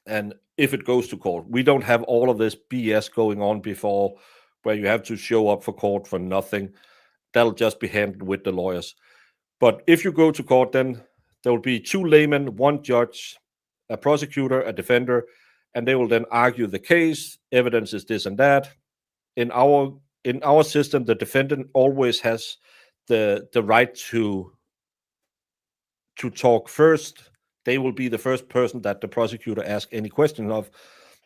And if it goes to court, we don't have all of this BS going on before, where you have to show up for court for nothing. That'll just be handled with the lawyers. But if you go to court, then there will be 2 laymen, 1 judge, a prosecutor, a defender, and they will then argue the case. Evidence is this and that. In our system, the defendant always has the right to talk first. They will be the first person that the prosecutor asks any question of.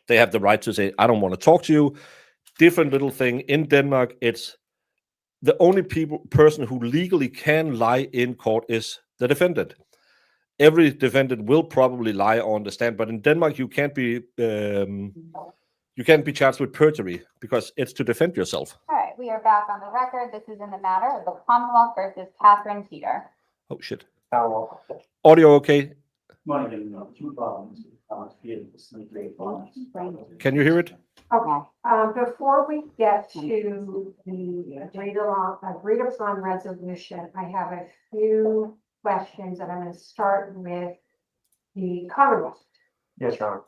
They have the right to say, I don't want to talk to you. Different little thing. In Denmark, it's the only person who legally can lie in court is the defendant. every defendant will probably lie on the stand, but in Denmark you can't be charged with perjury because it's to defend yourself. All right, we are back on the record. This is in the matter of the Commonwealth versus Catherine Peter. Oh shit. Powell. Audio okay? Can you hear it? Okay, before we get to the agreed upon resolution, I have a few questions, and I'm going to start with the Commonwealth. Yes, Your Honor.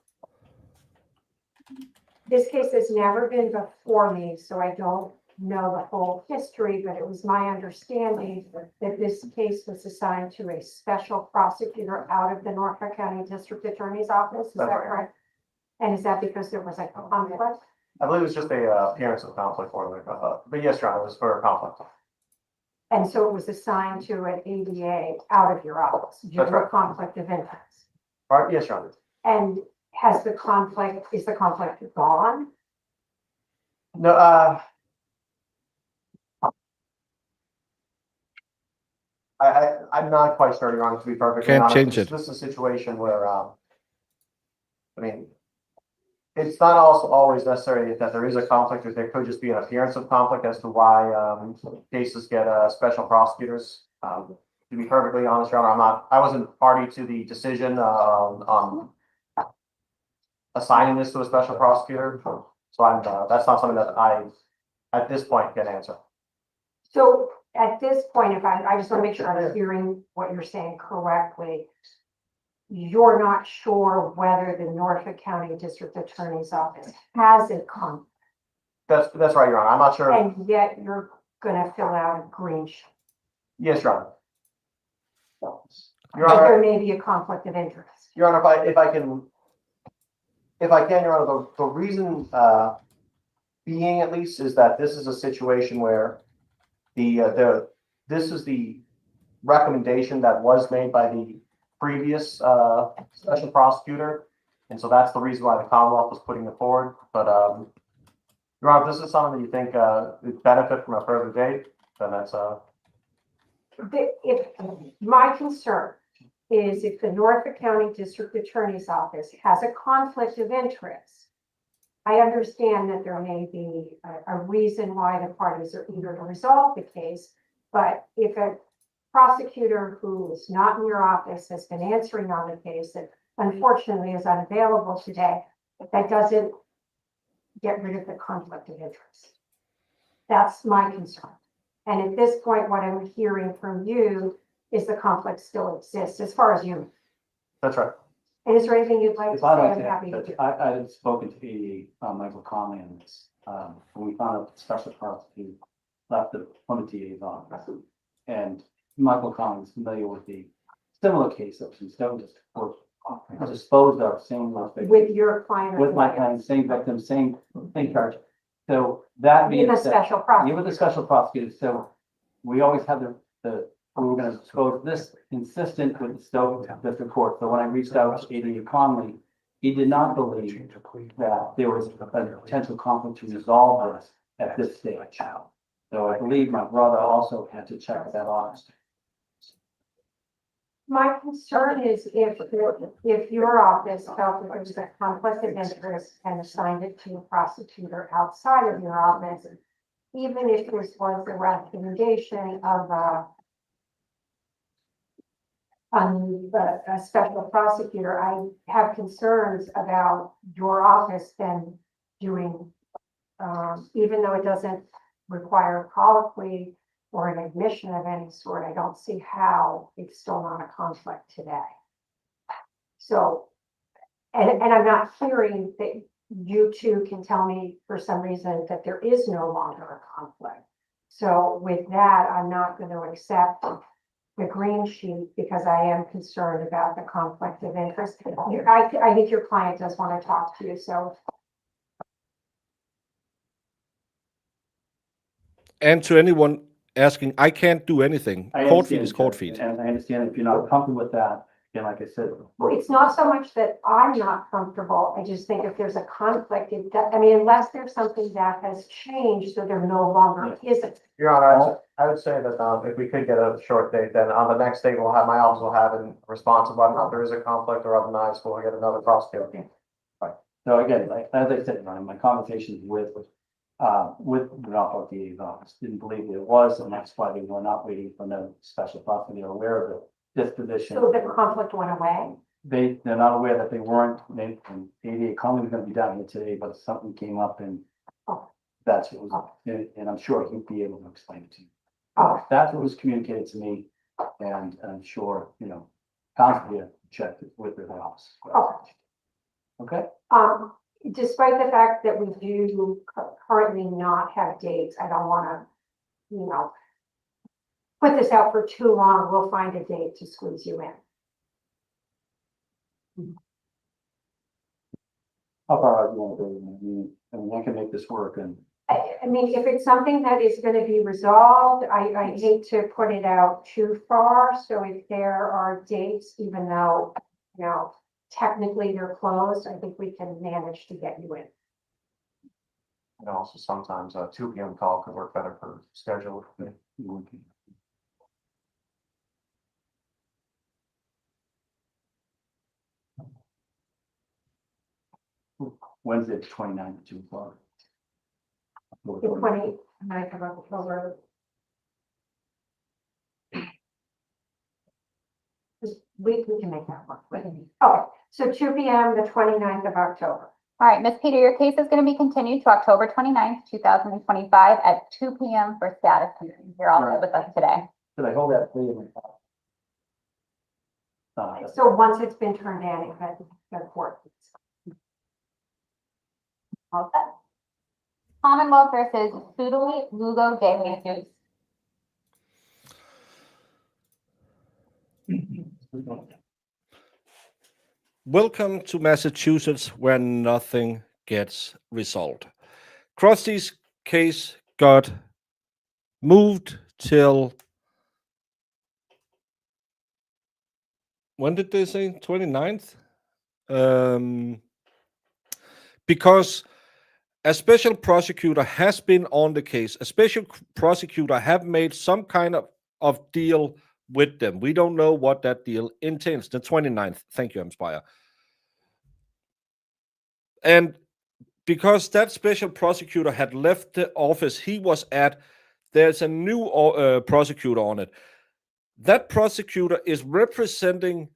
This case has never been before me, so I don't know the whole history, but it was my understanding that this case was assigned to a special prosecutor out of the Norfolk County District Attorney's Office. Is that That's right. correct? And is that because there was a conflict? I believe it was just a appearance of conflict for them, but yes, Your Honor, it was for a conflict. And so it was assigned to an ADA out of your office due That's to a right. conflict of interest. All right, yes, Your Honor. And is the conflict gone? No, I'm not quite sure, Your Honor, to be perfectly Can't honest. change it. This is a situation where, I mean, it's not also always necessary that there is a conflict, there could just be an appearance of conflict as to why, cases get, special prosecutors. To be perfectly honest, Your Honor, I wasn't party to the decision, on assigning this to a special prosecutor. So that's not something that I, at this point, can answer. So at this point, I just want to make sure I'm hearing what you're saying correctly. You're not sure whether the Norfolk County District Attorney's Office has a conflict, That's right, Your Honor. I'm not sure. and yet you're gonna fill out a green sheet. Yes, Your Honor. Your But there Honor, may be a conflict of interest. Your Honor, if I can, Your Honor, the reason, being at least is that this is a situation where this is the recommendation that was made by the previous, special prosecutor. And so that's the reason why the Commonwealth was putting it forward. But, Your Honor, if this is something that you think, would benefit from a further date, then that's, If my concern is if the Norfolk County District Attorney's Office has a conflict of interest, I understand that there may be a reason why the parties are eager to resolve the case, but if a prosecutor who is not in your office has been answering on the case that unfortunately is unavailable today, that doesn't get rid of the conflict of interest. That's my concern. And at this point, what I'm hearing from you is the conflict still exists as far as you. that's right. And is there anything you'd like to If say? I'd like I'm happy to do. to, I had spoken to AD, Michael Conley on this, when we found out the special prosecutor left the Plymouth DA's office. And Michael Conley is familiar with the similar case of some Stone District Court, disposed of same. With your client. or With my client. client, same victim, same charge. So that being With a said, special yeah, prosecutor. with the special prosecutor, so we always have we were gonna dispose this consistent with the Stowe District Court. So when I reached out to AD Conley, he did not believe that there was a potential conflict to resolve this at this stage. So I believe my brother also had to check that off. My concern is if your office felt that there was a conflict of interest and assigned it to a prosecutor outside of your office, even if this was a recommendation of a special prosecutor, I have concerns about your office then doing, even though it doesn't require a colloquy or an admission of any sort, I don't see how it's still not a conflict today. So, and I'm not hearing that you two can tell me for some reason that there is no longer a conflict. So with that, I'm not going to accept the green sheet because I am concerned about the conflict of interest. I think your client does want to talk to you, so. And to anyone asking, I can't do anything. I Court feet understand, is court Judge, feet. And I understand if you're not comfortable with that, again, like I said, Well, it's not so much that I'm not comfortable. I just think if there's a conflict, I mean, unless there's something that has changed, so there no longer isn't. Your Honor, I would say that, if we could get a short date, then on the next date, my office will have a response of whether or not there is a conflict, or otherwise we'll get another prosecutor. So again, like, as I said, my conversations with the Norfolk DA's office, didn't believe it was, and that's why they were not waiting for the special prosecutor. They were aware of the disposition. So the conflict went away. They're not aware that they weren't, and the ADA comment was gonna be down here today, but something came up and Oh. that's what was, and I'm sure he'd be able to explain it to you. Oh. That's what was communicated to me, and I'm sure, counsel here checked it with their office. Oh. Okay? Despite the fact that we do currently not have dates, I don't wanna, put this out for too long. We'll find a date to squeeze you in. How far out you want to go? I mean, I can make this work and. I mean, if it's something that is gonna be resolved, I hate to put it out too far, so if there are dates, even though, technically they're closed, I think we can manage to get you in. And also sometimes a 2 p.m. call could work better for schedule. Wednesday, the 29th at 2 o'clock. The 29th of October. We can make that work. Okay, so 2 p.m., the 29th of October. All right, Ms. Peter, your case is going to be continued to October 29th, 2025 at 2 p.m. for status hearing. You're all set with us today. Should I hold that for you? So once it's been turned in, it has the court. All set. Commonwealth versus Sudali Lugo de Jesus. Welcome to Massachusetts, where nothing gets resolved. Krusty's case got moved till, when did they say? 29th? Because a special prosecutor has been on the case. A special prosecutor have made some kind of deal with them. We don't know what that deal entails. The 29th. Thank you, Inspire. And because that special prosecutor had left the office he was at, there's a new prosecutor on it. That prosecutor is representing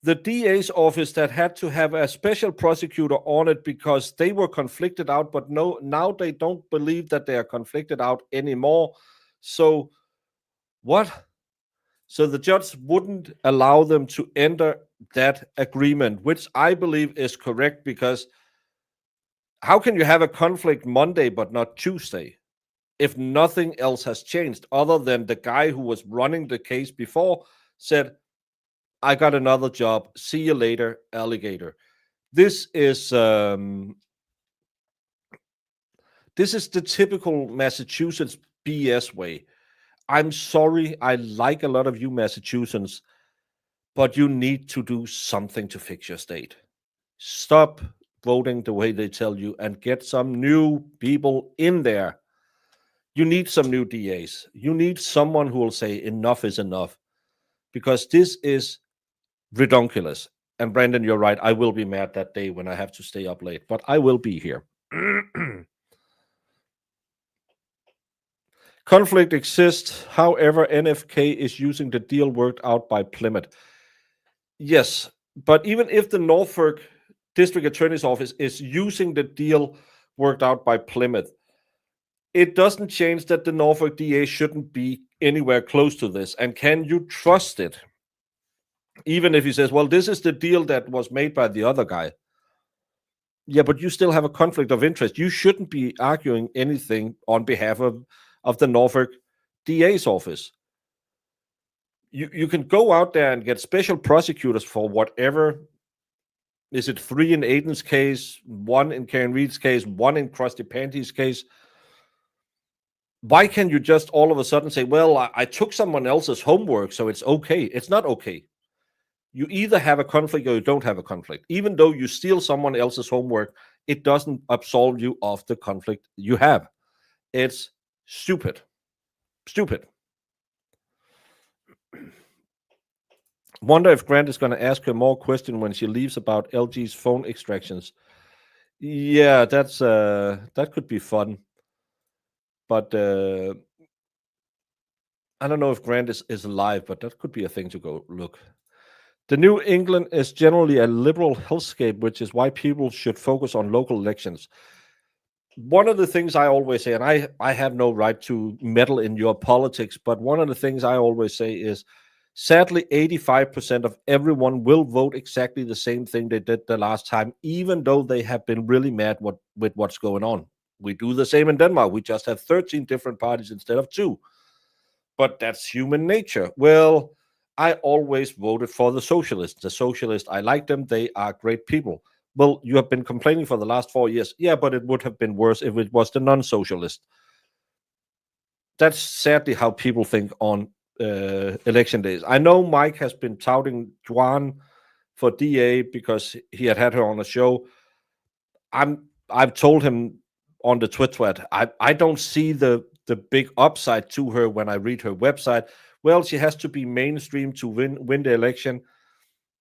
the DA's office that had to have a special prosecutor on it because they were conflicted out, but now they don't believe that they are conflicted out anymore. So what? So the judge wouldn't allow them to enter that agreement, which I believe is correct, because how can you have a conflict Monday but not Tuesday if nothing else has changed other than the guy who was running the case before said, I got another job. See you later, alligator. This is the typical Massachusetts BS way. I'm sorry, I like a lot of you Massachusetts, but you need to do something to fix your state. Stop voting the way they tell you and get some new people in there. You need some new DAs. You need someone who will say enough is enough, because this is redonkulous. And Brandon, you're right. I will be mad that day when I have to stay up late, but I will be here. Conflict exists. However, NFK is using the deal worked out by Plymouth. Yes, but even if the Norfolk District Attorney's Office is using the deal worked out by Plymouth, it doesn't change that the Norfolk DA shouldn't be anywhere close to this. And can you trust it? Even if he says, well, this is the deal that was made by the other guy. Yeah, but you still have a conflict of interest. You shouldn't be arguing anything on behalf of the Norfolk DA's office. You can go out there and get special prosecutors for whatever. Is it 3 in Aiden's case, 1 in Karen Reed's case, 1 in Krusty Panty's case? Why can't you just all of a sudden say, well, I took someone else's homework, so it's okay? It's not okay. You either have a conflict or you don't have a conflict. Even though you steal someone else's homework, it doesn't absolve you of the conflict you have. It's stupid. Stupid. Wonder if Grant is going to ask her more questions when she leaves about LG's phone extractions. Yeah, that could be fun. But I don't know if Grant is alive, but that could be a thing to go look. The New England is generally a liberal hellscape, which is why people should focus on local elections. One of the things I always say, and I have no right to meddle in your politics, but one of the things I always say is, sadly, 85% of everyone will vote exactly the same thing they did the last time, even though they have been really mad with what's going on. We do the same in Denmark. We just have 13 different parties instead of 2. But that's human nature. Well, I always voted for the socialists. The socialists, I like them. They are great people. Well, you have been complaining for the last 4 years. Yeah, but it would have been worse if it was the non-socialist. That's sadly how people think on election days. I know Mike has been touting Juan for DA because he had her on a show. I've told him on the Twitter, I don't see the big upside to her when I read her website. Well, she has to be mainstream to win the election.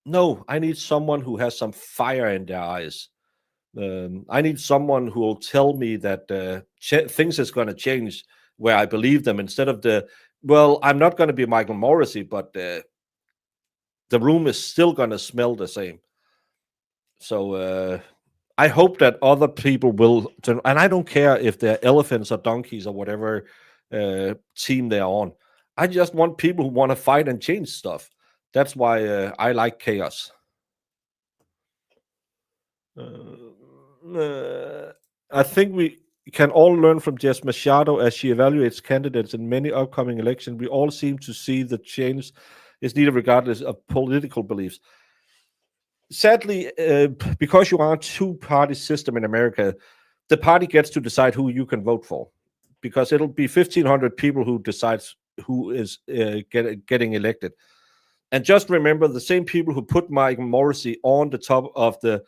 No, I need someone who has some fire in their eyes. I need someone who will tell me that things is going to change where I believe them, instead of well, I'm not going to be Michael Morrissey, but the room is still going to smell the same. So I hope that other people will, and I don't care if they're elephants or donkeys or whatever team they're on. I just want people who want to fight and change stuff. That's why I like chaos. I think we can all learn from Jess Machado as she evaluates candidates in many upcoming elections. We all seem to see the change is needed regardless of political beliefs. Sadly, because you are a two-party system in America, the party gets to decide who you can vote for, because it'll be 1,500 people who decides who is getting elected. And just remember, the same people who put Mike Morrissey on the top of the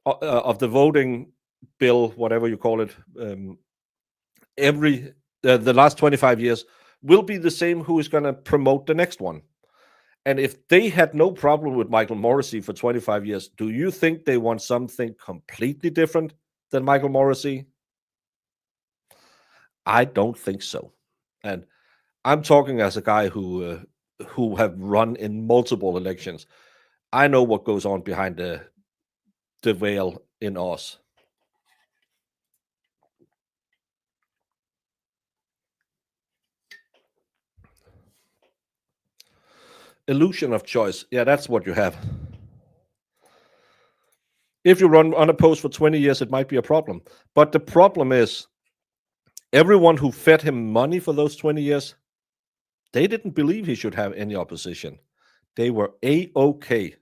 of the voting bill, whatever you call it, the last 25 years, will be the same who is going to promote the next one. And if they had no problem with Michael Morrissey for 25 years, do you think they want something completely different than Michael Morrissey? I don't think so. And I'm talking as a guy who have run in multiple elections. I know what goes on behind the veil in Oz. Illusion of choice. Yeah, that's what you have. If you run unopposed for 20 years, it might be a problem. But the problem is, everyone who fed him money for those 20 years, they didn't believe he should have any opposition. They were A-OK.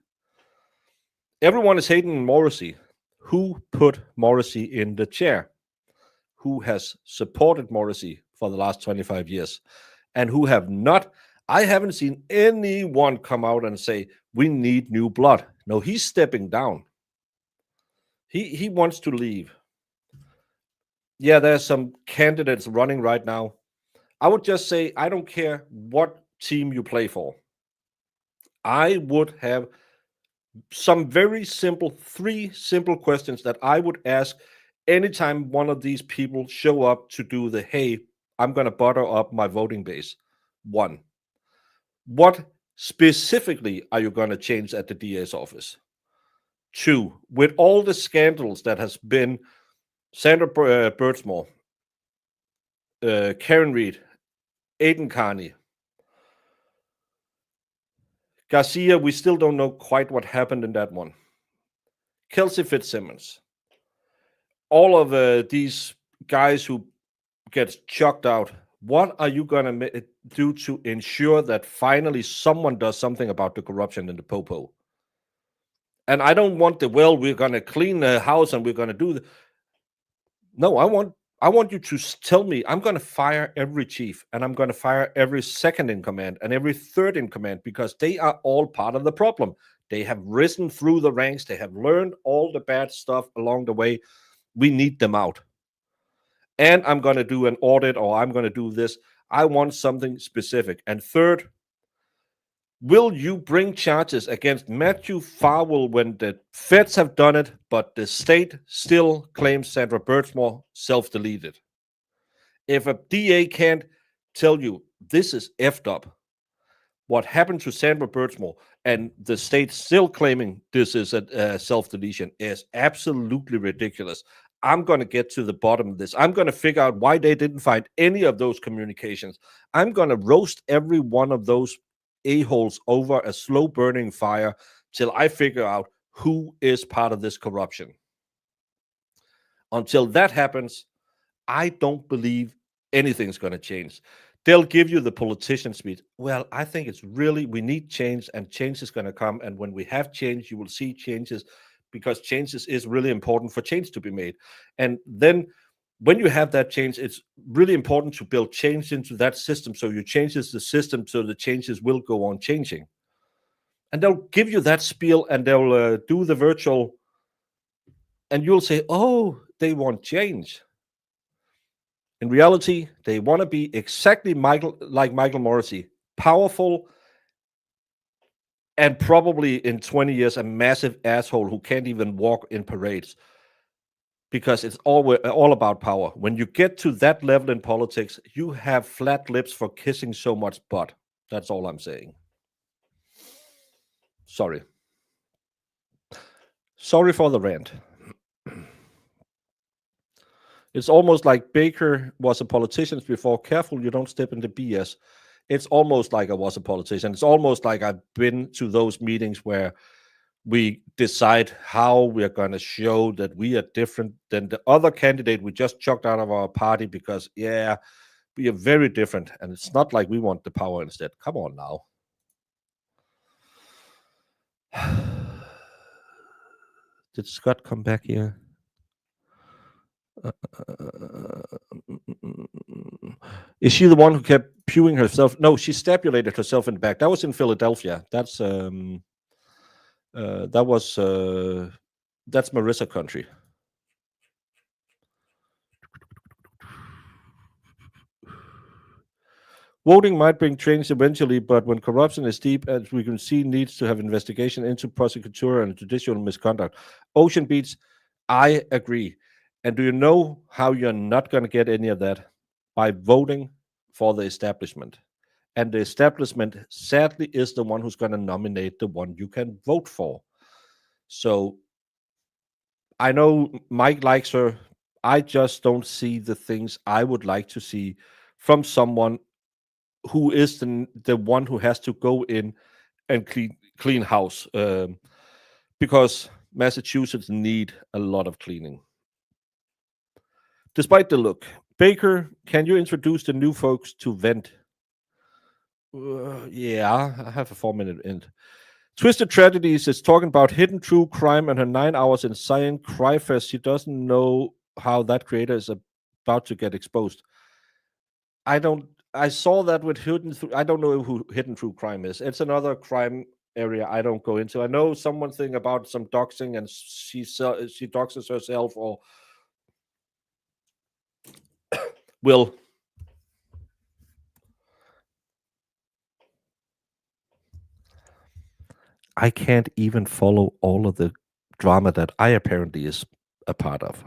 Everyone is hating Morrissey. Who put Morrissey in the chair? Who has supported Morrissey for the last 25 years? And who have not? I haven't seen anyone come out and say, we need new blood. No, he's stepping down. He wants to leave. Yeah, there's some candidates running right now. I would just say, I don't care what team you play for. I would have some very simple, 3 simple questions that I would ask anytime one of these people show up to do the, hey, I'm going to butter up my voting base. 1, what specifically are you going to change at the DA's office? 2, with all the scandals that has been Sandra Birdsmore, Karen Reed, Aidan Carney, Garcia, we still don't know quite what happened in that one. Kelsey Fitzsimmons, all of these guys who get chucked out. What are you going to do to ensure that finally someone does something about the corruption in the Popo? And I don't want we're going to clean the house and we're going to do No, I want I want you to tell me I'm going to fire every chief and I'm going to fire every second in command and every third in command because they are all part of the problem. They have risen through the ranks. They have learned all the bad stuff along the way. We need them out. And I'm going to do an audit or I'm going to do this. I want something specific. And third, will you bring charges against Matthew Farwell when the feds have done it, but the state still claims Sandra Birchmore self-deleted? If a DA can't tell you this is effed up, what happened to Sandra Birchmore, and the state still claiming this is a self-deletion is absolutely ridiculous. I'm going to get to the bottom of this. I'm going to figure out why they didn't find any of those communications. I'm going to roast every one of those a-holes over a slow-burning fire till I figure out who is part of this corruption. Until that happens, I don't believe anything's going to change. They'll give you the politician speech. Well, I think it's really, we need change, and change is going to come. And when we have change, you will see changes, because changes is really important for change to be made. And then when you have that change, it's really important to build change into that system. So you changes the system so the changes will go on changing. And they'll give you that spiel and they'll do the virtual, and you'll say, oh, they want change. In reality, they want to be exactly like Michael Morrissey, powerful, and probably in 20 years a massive asshole who can't even walk in parades, because it's all about power. When you get to that level in politics, you have flat lips for kissing so much butt. That's all I'm saying. Sorry for the rant. It's almost like Baker was a politician before. Careful you don't step into BS. It's almost like I was a politician. It's almost like I've been to those meetings where we decide how we are going to show that we are different than the other candidate we just chucked out of our party because, yeah, we are very different. And it's not like we want the power instead. Come on now. Did Scott come back here? Is she the one who kept pewing herself? No, she stabulated herself in the back. That was in Philadelphia. That's Marissa country. Voting might bring change eventually, but when corruption is deep, as we can see, needs to have investigation into prosecutorial and judicial misconduct. Ocean Beach, I agree. And do you know how you're not going to get any of that? By voting for the establishment. And the establishment, sadly, is the one who's going to nominate the one you can vote for. So I know Mike likes her. I just don't see the things I would like to see from someone who is the one who has to go in and clean house, because Massachusetts need a lot of cleaning. Despite the look, Baker, can you introduce the new folks to Vent? Yeah, I have a 4-minute end. Twisted Tragedies is talking about hidden true crime and her 9 hours in Cyan Cryfest. She doesn't know how that creator is about to get exposed. I saw that with I don't know who Hidden True Crime is. It's another crime area I don't go into. I know something about some doxing, and she doxes herself, or will. I can't even follow all of the drama that I apparently is a part of.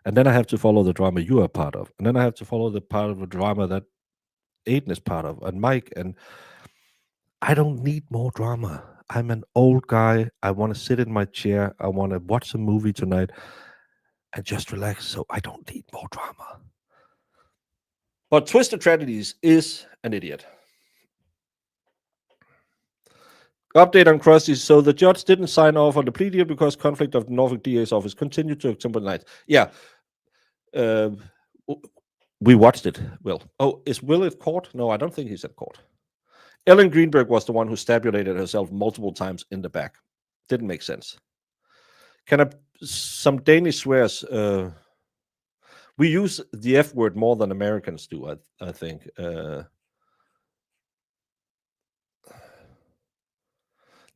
And then I have to follow the drama you are part of. And then I have to follow the part of the drama that Aiden is part of, and Mike. And I don't need more drama. I'm an old guy. I want to sit in my chair. I want to watch a movie tonight and just relax. So I don't need more drama. But Twisted Tragedies is an idiot. Update on Krusty. So the judge didn't sign off on the plea deal because conflict of the Norfolk DA's office continued to October 9th. Yeah. We watched it, Will. Oh, is Will at court? No, I don't think he's at court. Ellen Greenberg was the one who stabulated herself multiple times in the back. Didn't make sense. Some Danish swears. We use the F word more than Americans do, I think.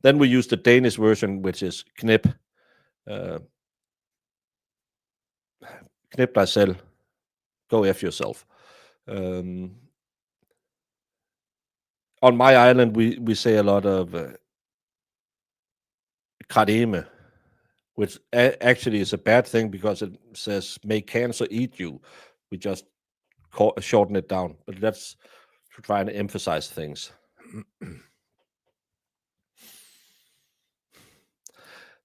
Then we use the Danish version, which is knip. Knip dig selv. Go F yourself. On my island, we say a lot of krademe, which actually is a bad thing because it says may cancer eat you. We just shorten it down, but that's to try and emphasize things.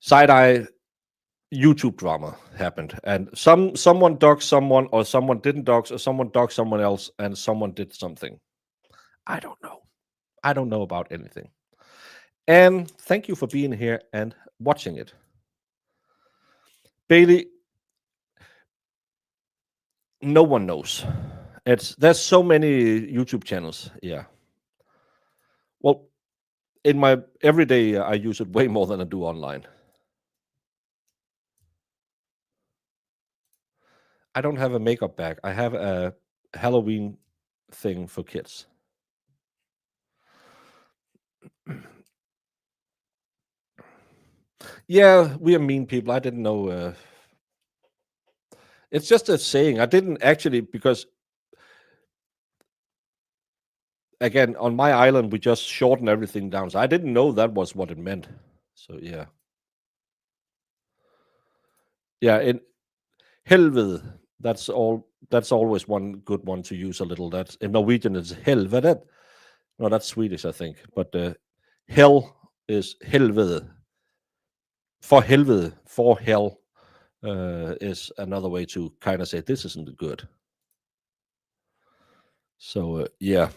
Side-eye YouTube drama happened, and someone doxed someone, or someone didn't dox, or someone doxed someone else, and someone did something. I don't know. I don't know about anything. And thank you for being here and watching it. Bailey, no one knows. There's so many YouTube channels. Yeah. Well, in my everyday, I use it way more than I do online. I don't have a makeup bag. I have a Halloween thing for kids. Yeah, we are mean people. I didn't know. It's just a saying. I didn't actually, because again, on my island, we just shorten everything down. So I didn't know that was what it meant. So yeah. Yeah, in helvede, that's always one good one to use a little. That's in Norwegian it's helvede. No, that's Swedish, I think. But hell is helvede. For helvede, for hell, is another way to kind of say this isn't good. So yeah.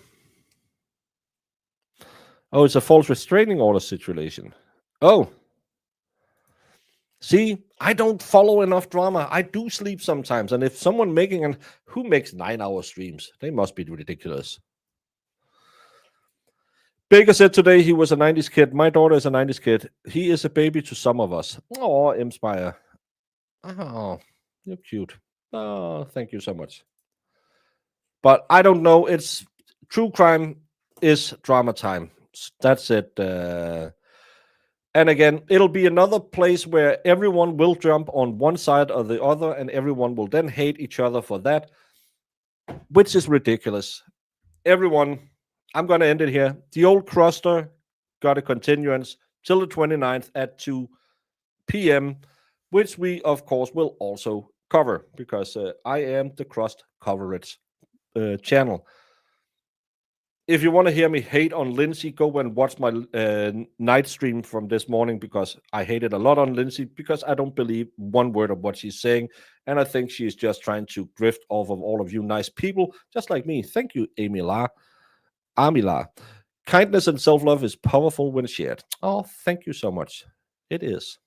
Oh, it's a false restraining order situation. Oh. See, I don't follow enough drama. I do sleep sometimes. And if someone who makes 9-hour streams? They must be ridiculous. Baker said today he was a 90s kid. My daughter is a 90s kid. He is a baby to some of us. Oh, Inspire. Oh, you're cute. Oh, thank you so much. But I don't know. It's true crime is drama time. That's it. And again, it'll be another place where everyone will jump on one side or the other, and everyone will then hate each other for that, which is ridiculous. Everyone, I'm going to end it here. The old Kruster got a continuance till the 29th at 2 p.m., which we, of course, will also cover because I am the Crust coverage channel. If you want to hear me hate on Lindsay, go and watch my night stream from this morning because I hated a lot on Lindsay because I don't believe one word of what she's saying. And I think she's just trying to drift off of all of you nice people, just like me. Thank you, Amila. Kindness and self-love is powerful when shared. Oh, thank you so much. It is.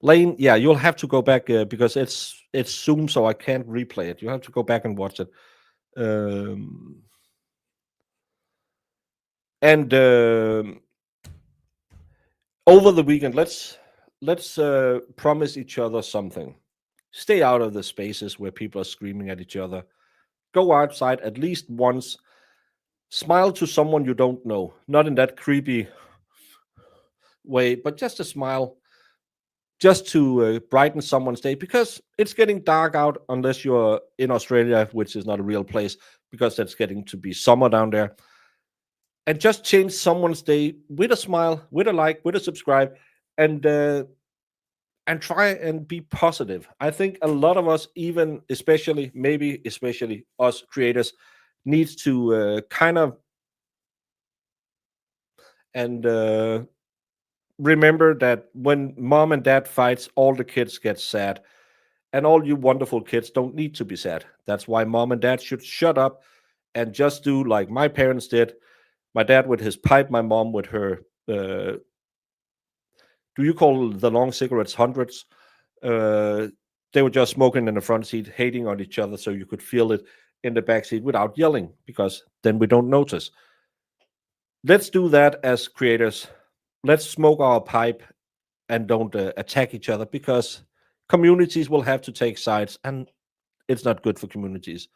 Lane, yeah, you'll have to go back because it's Zoom, so I can't replay it. You have to go back and watch it. And over the weekend, let's promise each other something. Stay out of the spaces where people are screaming at each other. Go outside at least once. Smile to someone you don't know, not in that creepy way, but just a smile, just to brighten someone's day, because it's getting dark out unless you're in Australia, which is not a real place, because that's getting to be summer down there. And just change someone's day with a smile, with a like, with a subscribe, and try and be positive. I think a lot of us, especially us creators, needs to kind of and remember that when mom and dad fights, all the kids get sad, and all you wonderful kids don't need to be sad. That's why mom and dad should shut up and just do like my parents did. My dad with his pipe, my mom with her, do you call the long cigarettes hundreds? They were just smoking in the front seat, hating on each other, so you could feel it in the back seat without yelling, because then we don't notice. Let's do that as creators. Let's smoke our pipe and don't attack each other, because communities will have to take sides, and it's not good for communities.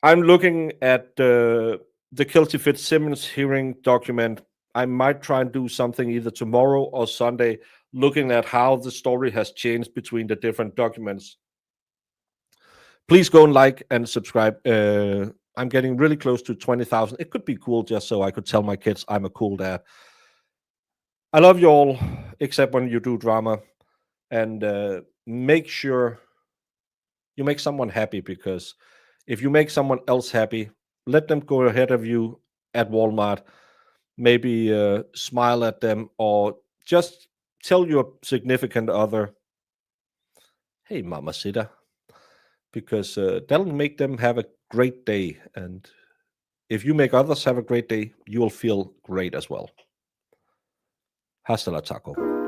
I'm looking at the Kelsey Fitzsimmons hearing document. I might try and do something either tomorrow or Sunday, looking at how the story has changed between the different documents. Please go and like and subscribe. I'm getting really close to 20,000. It could be cool just so I could tell my kids I'm a cool dad. I love you all, except when you do drama. And make sure you make someone happy, because if you make someone else happy, let them go ahead of you at Walmart. Maybe smile at them, or just tell your significant other, hey, mamacita, because that'll make them have a great day. And if you make others have a great day, you will feel great as well. Hasta la taco.